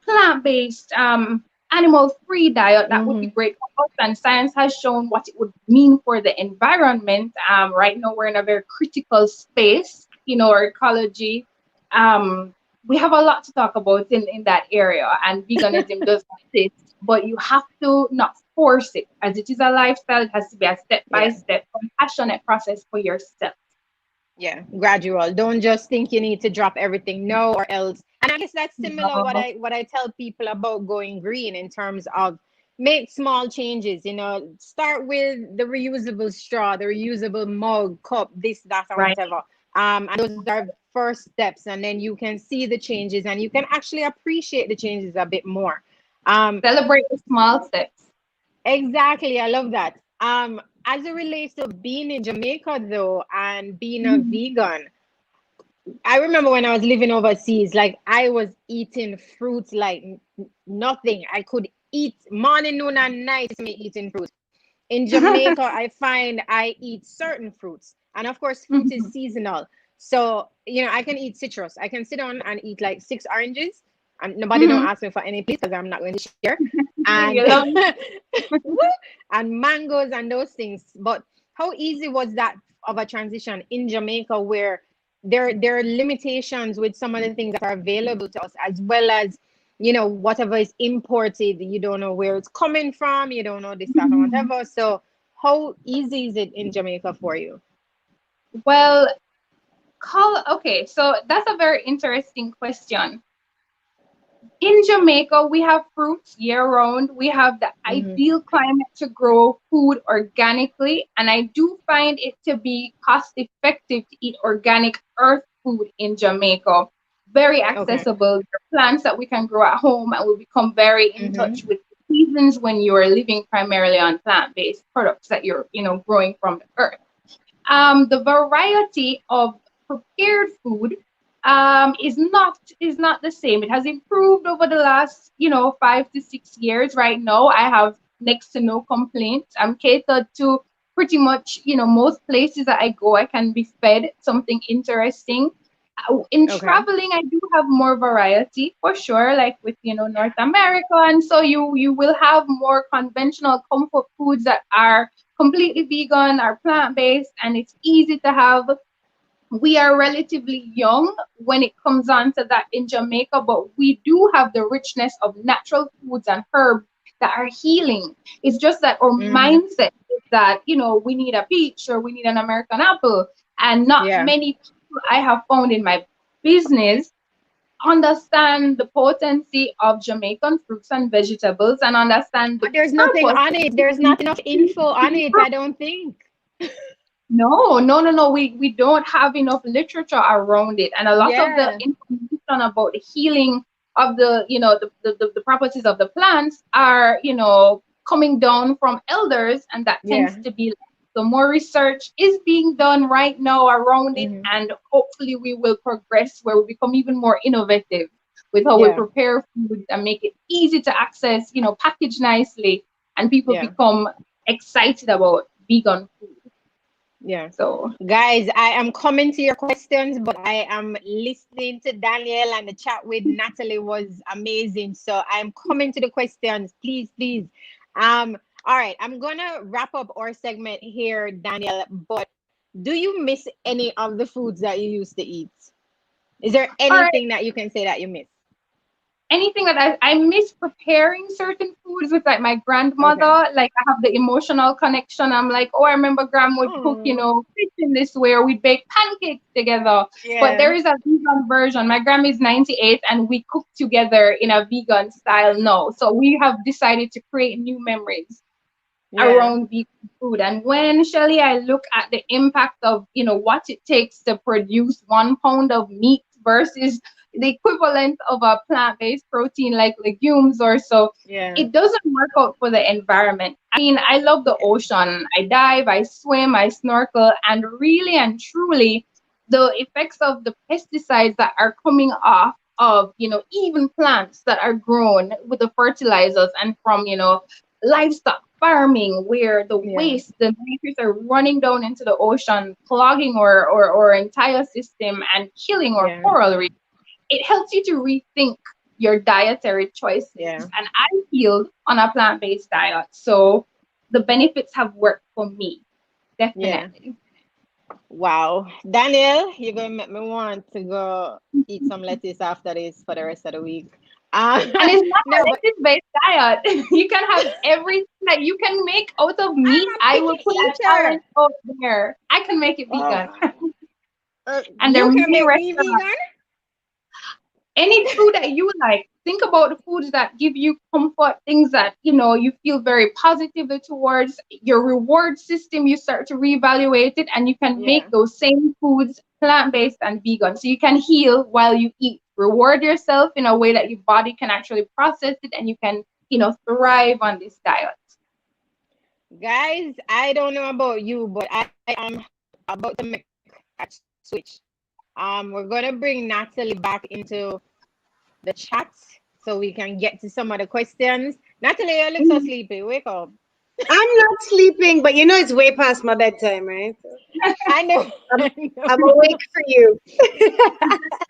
plant-based, animal-free diet. That would be great for us. And science has shown what it would mean for the environment. Right now, we're in a very critical space, you know, our ecology. We have a lot to talk about in that area, and veganism does exist, but you have to not force it, as it is a lifestyle. It has to be a step-by-step, compassionate process for yourself. Yeah, gradual. Don't just think you need to drop everything, no, or else. And I guess that's similar what I tell people about going green, in terms of make small changes. You know, start with the reusable straw, the reusable mug, cup, this, that, or whatever. And those are first steps, and then you can see the changes, and you can actually appreciate the changes a bit more. Celebrate the small steps. Exactly, I love that. As it relates to being in Jamaica though, and being a vegan, I remember when I was living overseas, like I was eating fruits like nothing. I could eat morning, noon, and night, me eating fruit. In Jamaica, I find I eat certain fruits, and of course, fruit is seasonal. So, you know, I can eat citrus. I can sit down and eat like 6 oranges, and nobody don't ask me for any, please, because I'm not going to share. And and mangoes and those things. But how easy was that of a transition in Jamaica, where there are limitations with some of the things that are available to us, as well as, you know, whatever is imported, you don't know where it's coming from, you don't know this, that, or whatever. So how easy is it in Jamaica for you? Well, okay, so that's a very interesting question. In Jamaica, we have fruits year-round. We have the ideal climate to grow food organically, and I do find it to be cost-effective to eat organic earth food in Jamaica. very Okay. accessible. They're plants that we can grow at home, and will become very in touch Mm-hmm. with the seasons when you are living primarily on plant-based products that you're, growing from the earth. The variety of prepared food is not the same. It has improved over the last 5 to 6 years. Right now, I have next to no complaints. I'm catered to pretty much most places that I go. I can be fed something interesting. In Okay. traveling, I do have more variety for sure, like with North America, and so you will have more conventional comfort foods that are completely vegan or plant based, and it's easy to have. We are relatively young when it comes on to that in Jamaica, but we do have the richness of natural foods and herbs that are healing. It's just that our Mm-hmm. mindset is that, we need a peach or we need an American apple. And not Yeah. many people I have found in my business understand the potency of Jamaican fruits and vegetables and understand the But there's nothing purpose. on it. There's not enough info on it, I don't think. No, no, no, no. We don't have enough literature around it, and a lot of the Yeah. information about the healing of the properties of the plants are coming down from elders, and that tends Yeah. to be so more research is being done right now around it, Mm-hmm. and hopefully we will progress where we become even more innovative with how we Yeah. prepare food and make it easy to access, package nicely, and people Yeah. become excited about vegan food. Yeah. So. Guys, I am coming to your questions, but I am listening to Daniel, and the chat with Natalie was amazing. So I'm coming to the questions. Please, please. All right, I'm gonna wrap up our segment here, Daniel. But do you miss any of the foods that you used to eat? Is there All right. anything that you can say that you miss? Anything that I miss preparing certain foods with like my Okay. grandmother. Like I have the emotional connection. I'm like, oh, I remember grandma would cook, Oh, fish in this way, or we'd bake pancakes together. But yeah. there is a vegan version. My grandma is 98 and we cook together in a vegan style now. So we have decided to create new memories Yeah. around vegan food. And when Shelly, I look at the impact of what it takes to produce 1 pound of meat versus the equivalent of a plant-based protein like legumes or so, Yeah. it doesn't work out for the environment. I mean, I love the ocean. I dive, I swim, I snorkel, and really and truly, the effects of the pesticides that are coming off of even plants that are grown with the fertilizers and from livestock farming where the Yeah. waste, the nitrates are running down into the ocean, clogging our entire system and killing our Yeah. coral reef. It helps you to rethink your dietary choices. Yeah. And I healed on a plant-based diet. So the benefits have worked for me, Yeah. definitely. Wow. Daniel, you're gonna make me want to go eat some lettuce after this for the rest of the week. And it's not a No, but lettuce-based diet. You can have everything that you can make out of I'm meat. a I will picky put a challenge eater. out there. I can make it Oh vegan. my. And there You are can many make me restaurants. vegan? Any food that you like. Think about the foods that give you comfort, things that you feel very positively towards. Your reward system, you start to reevaluate it, and you can make Yeah. those same foods plant-based and vegan. So you can heal while you eat. Reward yourself in a way that your body can actually process it, and you can thrive on this diet. Guys, I don't know about you, but I am about to make a switch. We're gonna bring Natalie back into the chat so we can get to some of the questions. Natalie, you look so sleepy. Wake up. I'm not sleeping, but it's way past my bedtime, right? I know. I'm, I know. I'm awake for you.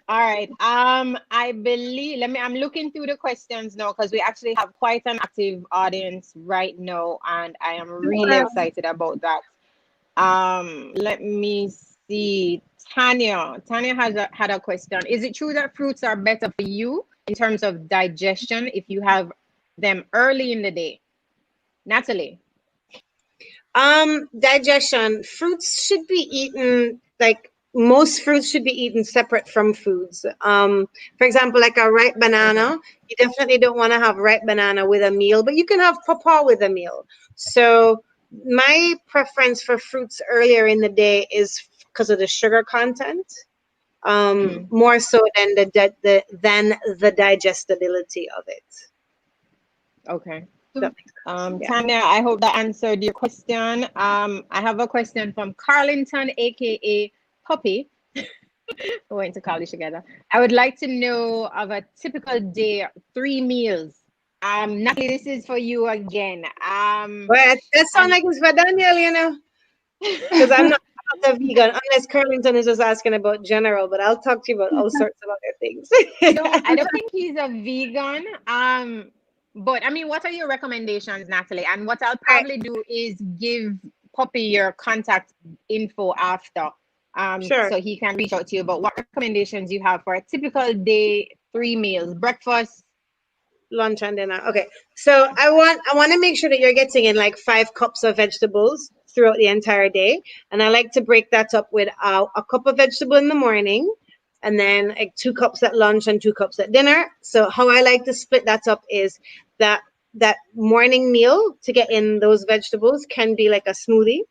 All right. I believe I'm looking through the questions now because we actually have quite an active audience right now, and I am really excited about that. Let me see. Tanya had a question. Is it true that fruits are better for you in terms of digestion if you have them early in the day? Natalie. Digestion. Fruits should be eaten like most fruits should be eaten separate from foods. For example, like a ripe Okay. banana, you definitely don't want to have ripe banana with a meal, but you can have pawpaw with a meal. So my preference for fruits earlier in the day is because of the sugar content. more so than the digestibility of it. Okay. That makes sense. Tanya, I hope that answered your question. I have a question from Carlington, aka Puppy. We went to college together. I would like to know of a typical day, 3 meals. Natalie, this is for you again. Well, that sounds like it's for Daniel, you know, because I'm not a vegan, unless Curlington is just asking about general, but I'll talk to you about all sorts of other things. I don't think he's a vegan. But I mean, what are your recommendations, Natalie? And what I'll probably do is give Poppy your contact info after, Sure. so he can reach out to you. But what recommendations you have for a typical day, 3 meals, breakfast, Lunch and dinner. Okay. So I want to make sure that you're getting in like 5 cups of vegetables throughout the entire day. And I like to break that up with a cup of vegetable in the morning, and then like 2 cups at lunch and 2 cups at dinner. So how I like to split that up is that morning meal to get in those vegetables can be like a smoothie.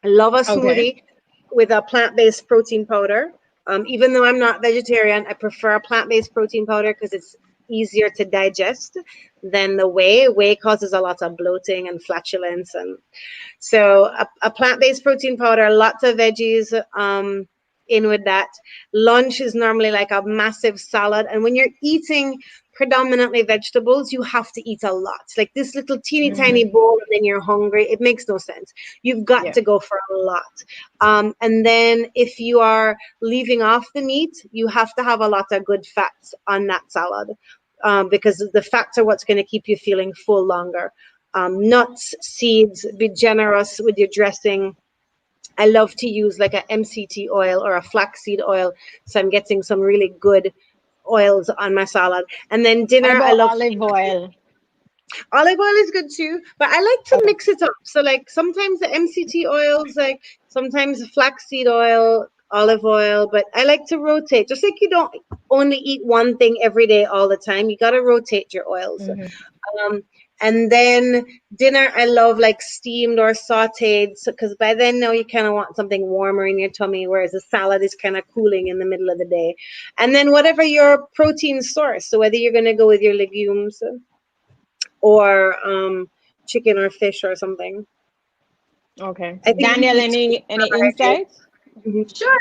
I love a smoothie with a plant-based protein powder. Even though I'm not vegetarian, I prefer a plant-based protein powder because it's easier to digest than the whey. Whey causes a lot of bloating and flatulence, and so a plant-based protein powder, lots of veggies in with that. Lunch is normally like a massive salad, and when you're eating predominantly vegetables, you have to eat a lot. Like this little teeny tiny bowl, and then you're hungry. It makes no sense. You've got to go for a lot. And then if you are leaving off the meat, you have to have a lot of good fats on that salad, because the fats are what's going to keep you feeling full longer. Nuts, seeds, be generous with your dressing. I love to use like a MCT oil or a flaxseed oil, so I'm getting some really good oils on my salad. And then dinner, what I about love olive oil? olive oil is good too, but I like to mix it up. So like sometimes the MCT oils, like sometimes flaxseed oil, olive oil, but I like to rotate. Just like you don't only eat one thing every day all the time, you got to rotate your oils. And then dinner, I love like steamed or sauteed, because by then now you kind of want something warmer in your tummy, whereas a salad is kind of cooling in the middle of the day. And then whatever your protein source, so whether you're going to go with your legumes or chicken or fish or something. Okay. I think Daniel, any insights? Sure.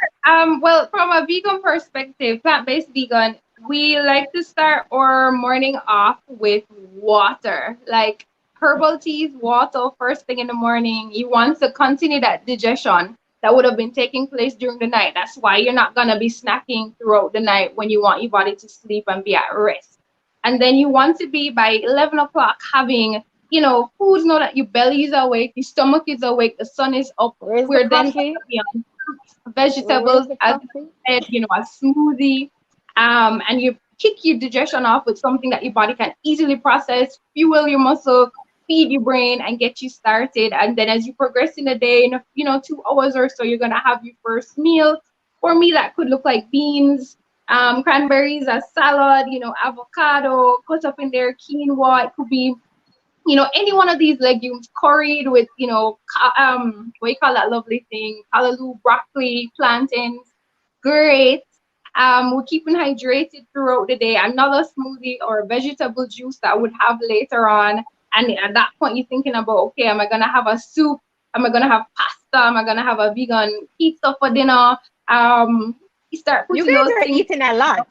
Well, from a vegan perspective, plant-based vegan, we like to start our morning off with water, like herbal teas, water first thing in the morning. You want to continue that digestion that would have been taking place during the night. That's why you're not gonna be snacking throughout the night when you want your body to sleep and be at rest. And then you want to be by 11 o'clock having, foods, know that your belly is awake, your stomach is awake, the sun is up. Where's We're the then coffee? gonna be on vegetables, as I said, a smoothie, and you kick your digestion off with something that your body can easily process, fuel your muscle, feed your brain, and get you started. And then as you progress in the day, in 2 hours or so, you're gonna have your first meal. For me, that could look like beans, cranberries, a salad, avocado, cut up in there, quinoa. It could be any one of these legumes curried with, what you call that lovely thing, callaloo, broccoli, plantains, great. We're keeping hydrated throughout the day. Another smoothie or vegetable juice that I would have later on. And at that point, you're thinking about, okay, am I going to have a soup? Am I going to have pasta? Am I going to have a vegan pizza for dinner? You start putting You guys those are things. eating a lot.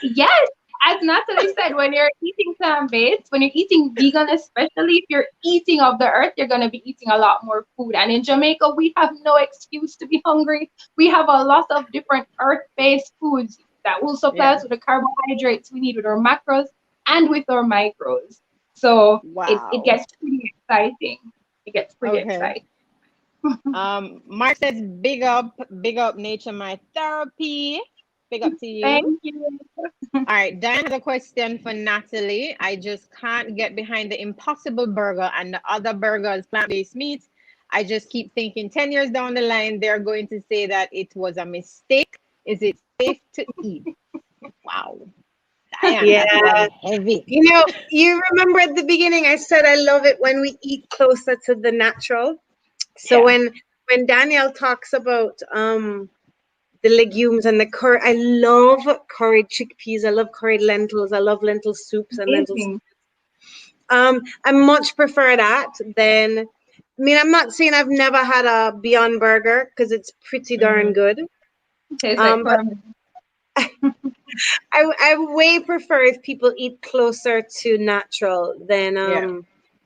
Yes. As Natalie said, when you're eating plant-based, when you're eating vegan, especially if you're eating of the earth, you're going to be eating a lot more food. And in Jamaica, we have no excuse to be hungry. We have a lot of different earth-based foods that will supply us with the carbohydrates we need with our macros and with our micros. So it gets pretty exciting. It gets pretty exciting. Mark says, big up Nature My Therapy. Big up to you. Thank you. All right, Diane has a question for Natalie. I just can't get behind the Impossible Burger and the other burgers, plant-based meat. I just keep thinking 10 years down the line, they're going to say that it was a mistake. Is it safe to eat? Wow. Diane, Yeah. heavy. You remember at the beginning, I said I love it when we eat closer to the natural. So when Danielle talks about the legumes and the curry. I love curried chickpeas. I love curried lentils. I love lentil soups and lentils. Amazing. I much prefer that than. I mean, I'm not saying I've never had a Beyond Burger because it's pretty darn good. Tastes like But fun. I way prefer if people eat closer to natural than Yeah.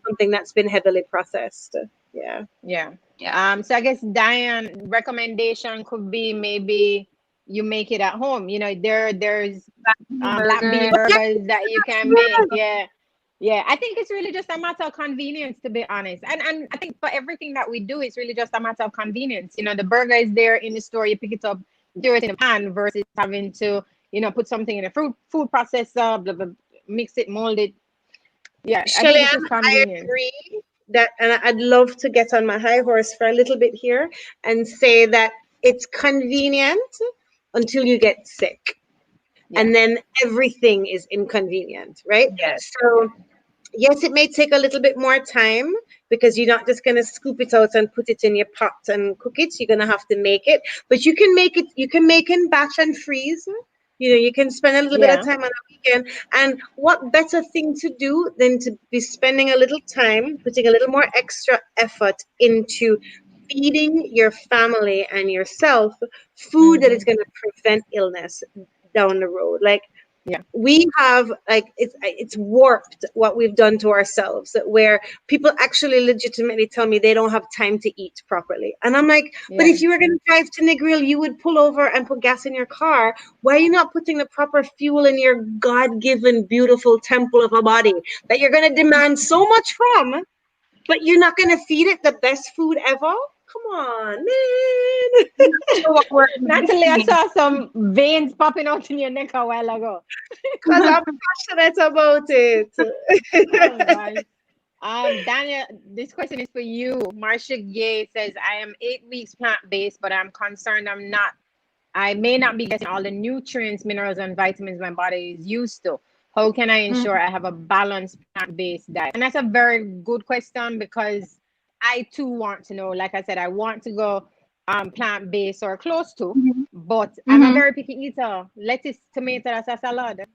something that's been heavily processed. Yeah. Yeah. Yeah. So I guess Diane recommendation could be maybe you make it at home. There's black bean Burger. burgers that you can make. Yeah. Yeah. I think it's really just a matter of convenience, to be honest. And I think for everything that we do, it's really just a matter of convenience. The burger is there in the store, you pick it up, do it in a pan versus having to, put something in a food processor, blah, blah, mix it, mold it. Yeah. I think it's Shelley-Ann, just I convenience. agree that, and I'd love to get on my high horse for a little bit here and say that it's convenient until you get sick. Yeah. And then everything is inconvenient, right? Yes. So yes, it may take a little bit more time because you're not just going to scoop it out and put it in your pot and cook it. You're going to have to make it, but you can make it, you can make in batch and freeze. You can spend a little bit of Yeah. time on a weekend. And what better thing to do than to be spending a little time, putting a little more extra effort into feeding your family and yourself food that is going to prevent illness down the road. Like, Yeah. we have, like, it's warped what we've done to ourselves, where people actually legitimately tell me they don't have time to eat properly, and I'm like, but Yeah. if you were going to drive to Negril, you would pull over and put gas in your car. Why are you not putting the proper fuel in your God-given beautiful temple of a body that you're going to demand so much from, but you're not going to feed it the best food ever? Come on, man. So what we're Natalie, I missing. saw some veins popping out in your neck a while ago. Because I'm passionate about it. Oh gosh. Daniel, this question is for you. Marsha Gay says, I am 8 weeks plant-based, but I'm concerned I may not be getting all the nutrients, minerals, and vitamins my body is used to. How can I ensure I have a balanced plant-based diet? And that's a very good question because I too want to know. Like I said, I want to go plant-based or close to, but I'm a very picky eater. Lettuce, tomato, that's a salad.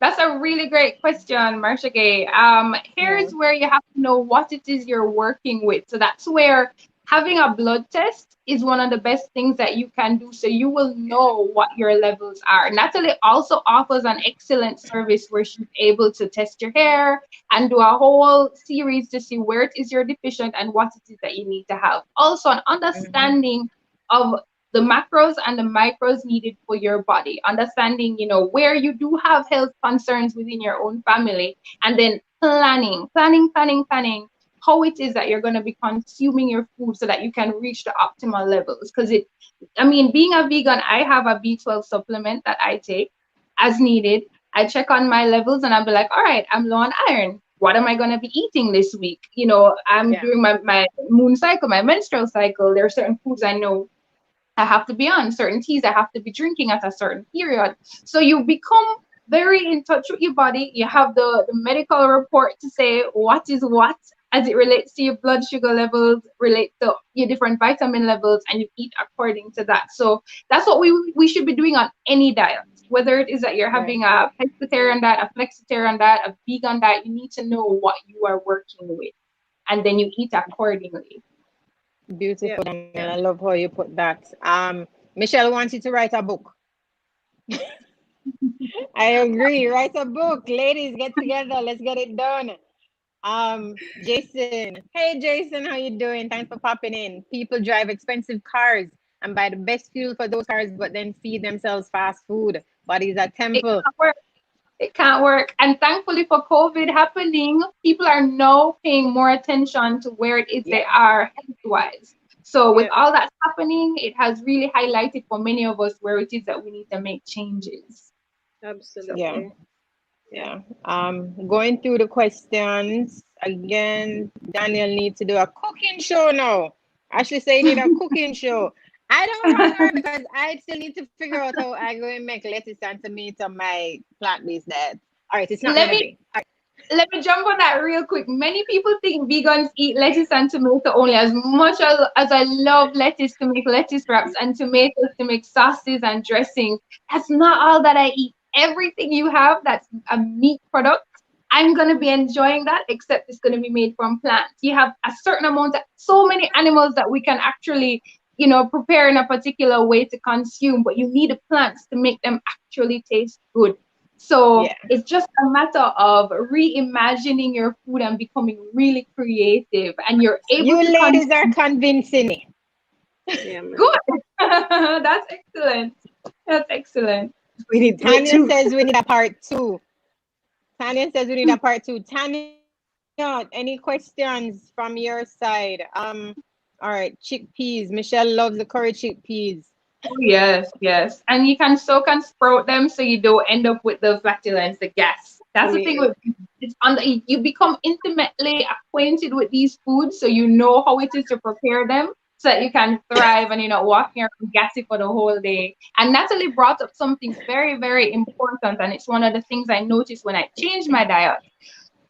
That's a really great question, Marsha Gay. Yeah. Here's where you have to know what it is you're working with. So that's where having a blood test is one of the best things that you can do, so you will know what your levels are. Natalie also offers an excellent service where she's able to test your hair and do a whole series to see where it is you're deficient and what it is that you need to have. Also, an understanding of the macros and the micros needed for your body, understanding, where you do have health concerns within your own family, and then planning how it is that you're going to be consuming your food so that you can reach the optimal levels. Because being a vegan, I have a B12 supplement that I take as needed. I check on my levels and I'll be like, all right, I'm low on iron. What am I going to be eating this week? I'm doing my moon cycle, my menstrual cycle. There are certain foods I know I have to be on, certain teas I have to be drinking at a certain period. So you become very in touch with your body. You have the medical report to say what is what as it relates to your blood sugar levels, relate to your different vitamin levels, and you eat according to that. So that's what we should be doing on any diet. Whether it is that you're having a pescatarian diet, a flexitarian diet, a vegan diet, you need to know what you are working with, and then you eat accordingly. Beautiful, Daniel. I love how you put that. Michelle wants you to write a book. I agree. Write a book. Ladies, get together. Let's get it done. Jason. Hey, Jason, how you doing? Thanks for popping in. People drive expensive cars and buy the best fuel for those cars, but then feed themselves fast food. Bodies are temple. It can't work. And thankfully for COVID happening, people are now paying more attention to where it is they are health-wise. So with all that's happening, it has really highlighted for many of us where it is that we need to make changes. Absolutely. Yeah. Going through the questions again. Daniel needs to do a cooking show now. Ashley say you need a cooking show. I don't want her because I still need to figure out how I'm going to make lettuce and tomato my plant-based diet. All right, it's not Let gonna me be. let me jump on that real quick. Many people think vegans eat lettuce and tomato only. As much as I love lettuce to make lettuce wraps and tomatoes to make sauces and dressing, that's not all that I eat. Everything you have that's a meat product, I'm going to be enjoying that, except it's going to be made from plants. You have a certain amount of so many animals that we can actually, prepare in a particular way to consume, but you need the plants to make them actually taste good. So it's just a matter of reimagining your food and becoming really creative, and you're able You to ladies are convincing me. Yeah, man. good. That's excellent. That's excellent. We need part Tanya two. says we need a part two. Tanya says we need a part two. Tanya, any questions from your side? All right, chickpeas. Michelle loves the curry chickpeas. Oh, yes, yes. And you can soak and sprout them so you don't end up with the flatulence, the gas. That's the thing with it's you become intimately acquainted with these foods, so you know how it is to prepare them so that you can thrive and you're not walking around gassy for the whole day. And Natalie brought up something very, very important, and it's one of the things I noticed when I changed my diet.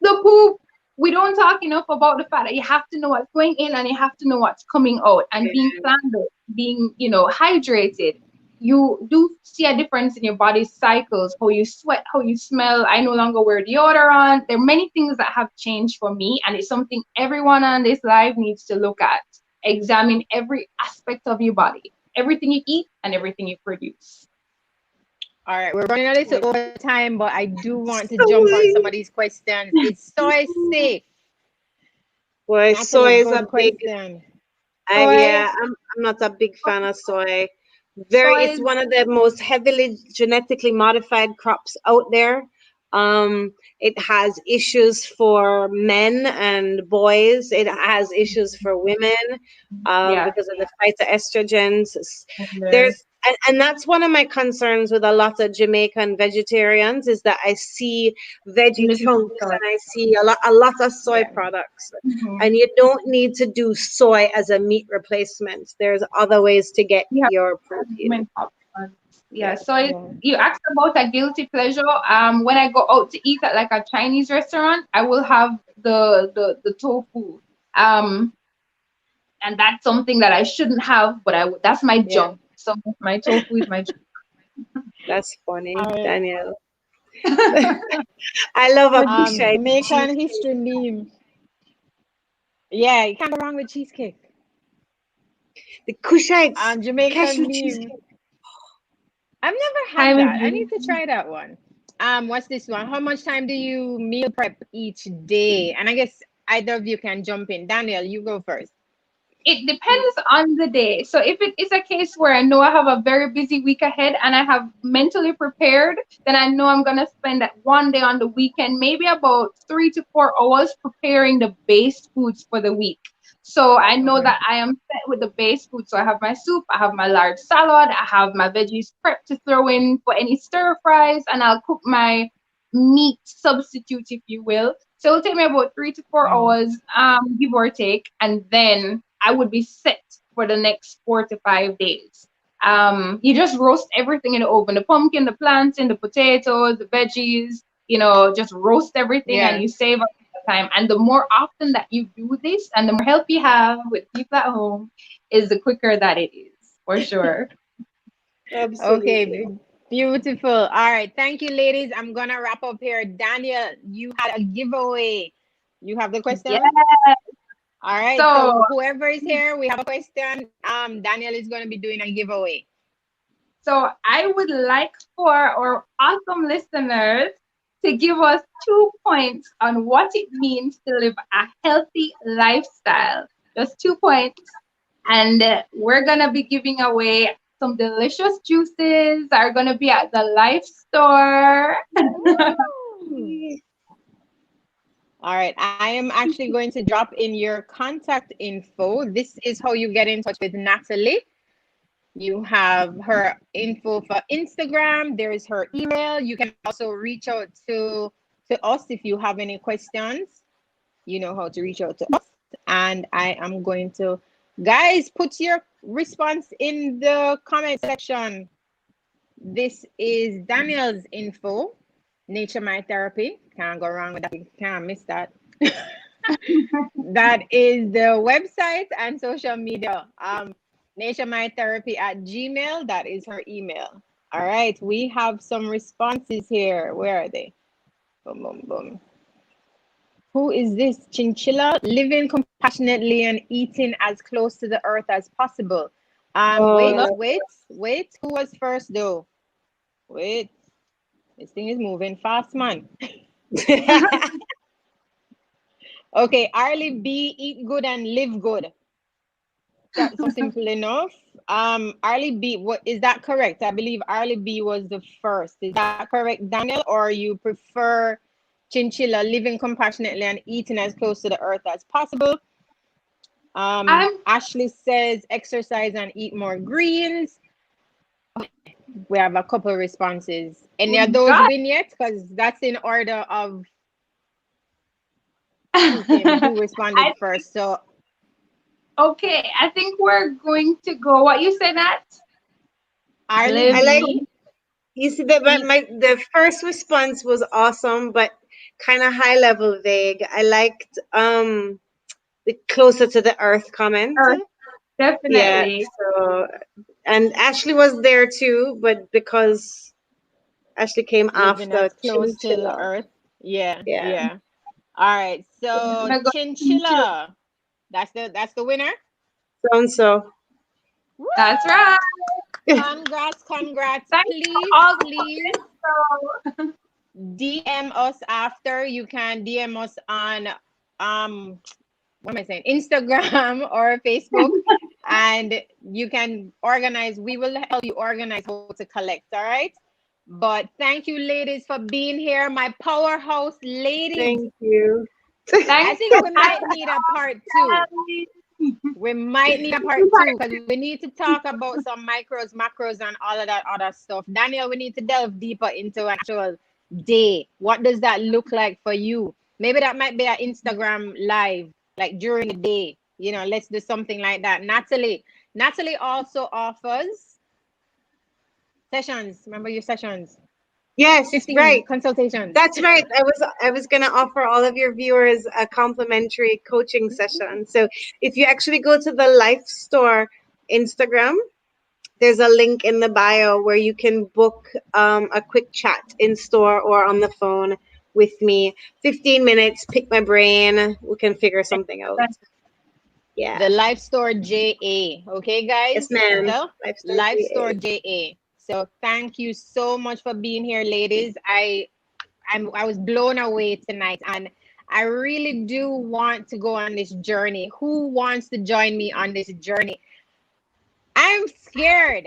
The poop. We don't talk enough about the fact that you have to know what's going in and you have to know what's coming out. And being plant-based, being, hydrated, you do see a difference in your body's cycles, how you sweat, how you smell. I no longer wear deodorant. There are many things that have changed for me, and it's something everyone on this live needs to look at. Examine every aspect of your body, everything you eat and everything you produce. All right, we're running a little over time, but I do want to jump on some of these questions. Is soy safe? Boy, Natalie, soy is good a big. question. I'm not a big fan of soy. It's one of the most heavily genetically modified crops out there. It has issues for men and boys. It has issues for women because of the phytoestrogens. There's and that's one of my concerns with a lot of Jamaican vegetarians is that I see veggie chunks and I see a lot of soy products. And you don't need to do soy as a meat replacement. There's other ways to get your protein. Yeah, so you asked about a guilty pleasure. When I go out to eat at like a Chinese restaurant, I will have the tofu. And that's something that I shouldn't have, but that's my junk. So my tofu is my junk. That's funny, Danielle. I love a Jamaican history meme. Yeah, you can't go wrong with cheesecake. The Kushites. Jamaican meme. I've never had that. I need to try that one. What's this one? How much time do you meal prep each day? And I guess either of you can jump in. Daniel, you go first. It depends on the day. So if it is a case where I know I have a very busy week ahead and I have mentally prepared, then I know I'm going to spend that one day on the weekend, maybe about 3 to 4 hours preparing the base foods for the week. So I know that I am set with the base food. So I have my soup, I have my large salad, I have my veggies prepped to throw in for any stir fries, and I'll cook my meat substitute, if you will. So it'll take me about 3 to 4 hours, give or take, and then I would be set for the next 4 to 5 days. You just roast everything in the oven, the pumpkin, the plantain, the potatoes, the veggies, just roast everything and you save up the time. And the more often that you do this and the more help you have with people at home is the quicker that it is, for sure. Absolutely. Okay, beautiful. All right. Thank you, ladies. I'm going to wrap up here. Daniel, you had a giveaway. You have the question? Yeah. All right. So whoever is here, we have a question. Daniel is going to be doing a giveaway. So I would like for our awesome listeners to give us 2 points on what it means to live a healthy lifestyle. Just 2 points. And we're going to be giving away some delicious juices that are going to be at the Life Store. All right. I am actually going to drop in your contact info. This is how you get in touch with Natalie. You have her info for Instagram. There is her email. You can also reach out to us if you have any questions. You know how to reach out to us. And I am going to, guys, put your response in the comment section. This is Daniel's info. Nature My Therapy. Can't go wrong with that. Can't miss that. That is the website and social media. Nature My Therapy at Gmail. That is her email. All right. We have some responses here. Where are they? Boom, boom, boom. Who is this? Chinchilla, living compassionately and eating as close to the earth as possible. Wait. Who was first though? Wait. This thing is moving fast, man. Okay, Arlie B, eat good and live good. That's so simple enough. Arlie B, what is that correct? I believe Arlie B was the first. Is that correct, Daniel? Or you prefer Chinchilla, living compassionately and eating as close to the earth as possible? Ashley says exercise and eat more greens. We have a couple responses. Any of those win yet? Because that's in order of who responded first. So okay, I think we're going to go. What you said, Nat? I like. You see that the first response was awesome, but kind of high level vague. I liked the closer to the earth comment. Earth, definitely. Yeah. So, and Ashley was there too, but because Ashley came living after as close to the earth. Yeah. All right. So Chinchilla. That's the winner. Sounds so. That's right. Congrats. Please DM us after. You can DM us on what am I saying? Instagram or Facebook. And you can organize. We will help you organize how to collect. All right. But thank you, ladies, for being here. My powerhouse ladies. Thank you. I think we might need a part 2. We might need a part 2 because we need to talk about some micros, macros, and all of that other stuff. Daniel, we need to delve deeper into an actual day. What does that look like for you? Maybe that might be an Instagram live, like during the day. You know, let's do something like that. Natalie also offers sessions. Remember your sessions? Yes, 15 right. Consultations. That's right. I was going to offer all of your viewers a complimentary coaching session. So if you actually go to the Life Store Instagram, there's a link in the bio where you can book a quick chat in store or on the phone with me. 15 minutes, pick my brain. We can figure something out. Yeah. The Life Store JA. Okay, guys? Yes, ma'am. The Life Store JA. So thank you so much for being here, ladies. I was blown away tonight, and I really do want to go on this journey. Who wants to join me on this journey? I'm scared.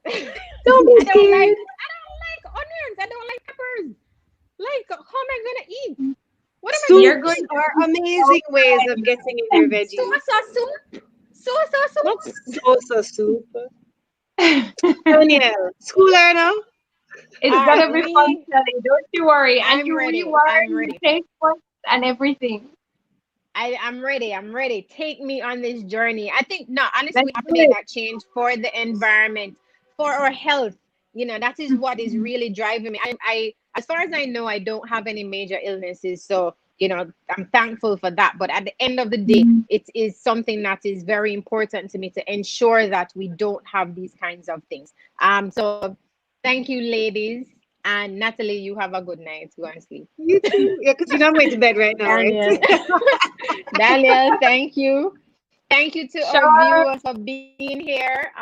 Don't be scared. I don't like onions. I don't like peppers. Like, how am I gonna eat? What am I gonna eat? Are amazing ways of getting in your veggies. Sosa soup. What's sosa soup? Danielle, school learner. It's gonna be fun, Sally. Don't you worry. And you ready. you take points and everything. I'm ready. Take me on this journey. I think honestly, we have to make that change for the environment, for our health. You know, that is what is really driving me. I as far as I know, I don't have any major illnesses, so you know, I'm thankful for that. But at the end of the day, it is something that is very important to me to ensure that we don't have these kinds of things. So thank you, ladies. And Natalie, you have a good night. Go and sleep. You too. Yeah, because you're not going to bed right now, Daniel. right? Daniel, thank you. Thank you to our viewers for being here.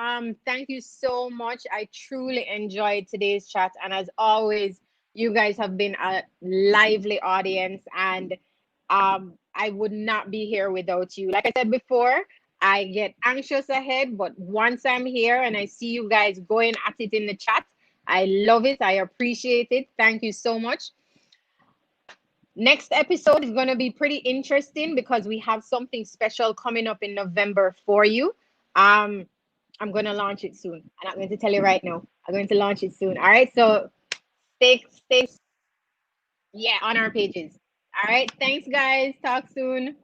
Thank you so much. I truly enjoyed today's chat. And as always, you guys have been a lively audience. And I would not be here without you. Like I said before, I get anxious ahead. But once I'm here and I see you guys going at it in the chat, I love it. I appreciate it. Thank you so much. Next episode is going to be pretty interesting because we have something special coming up in November for you. I'm going to launch it soon. And I'm going to tell you right now. I'm going to launch it soon. All right. So stay on our pages. All right. Thanks, guys. Talk soon.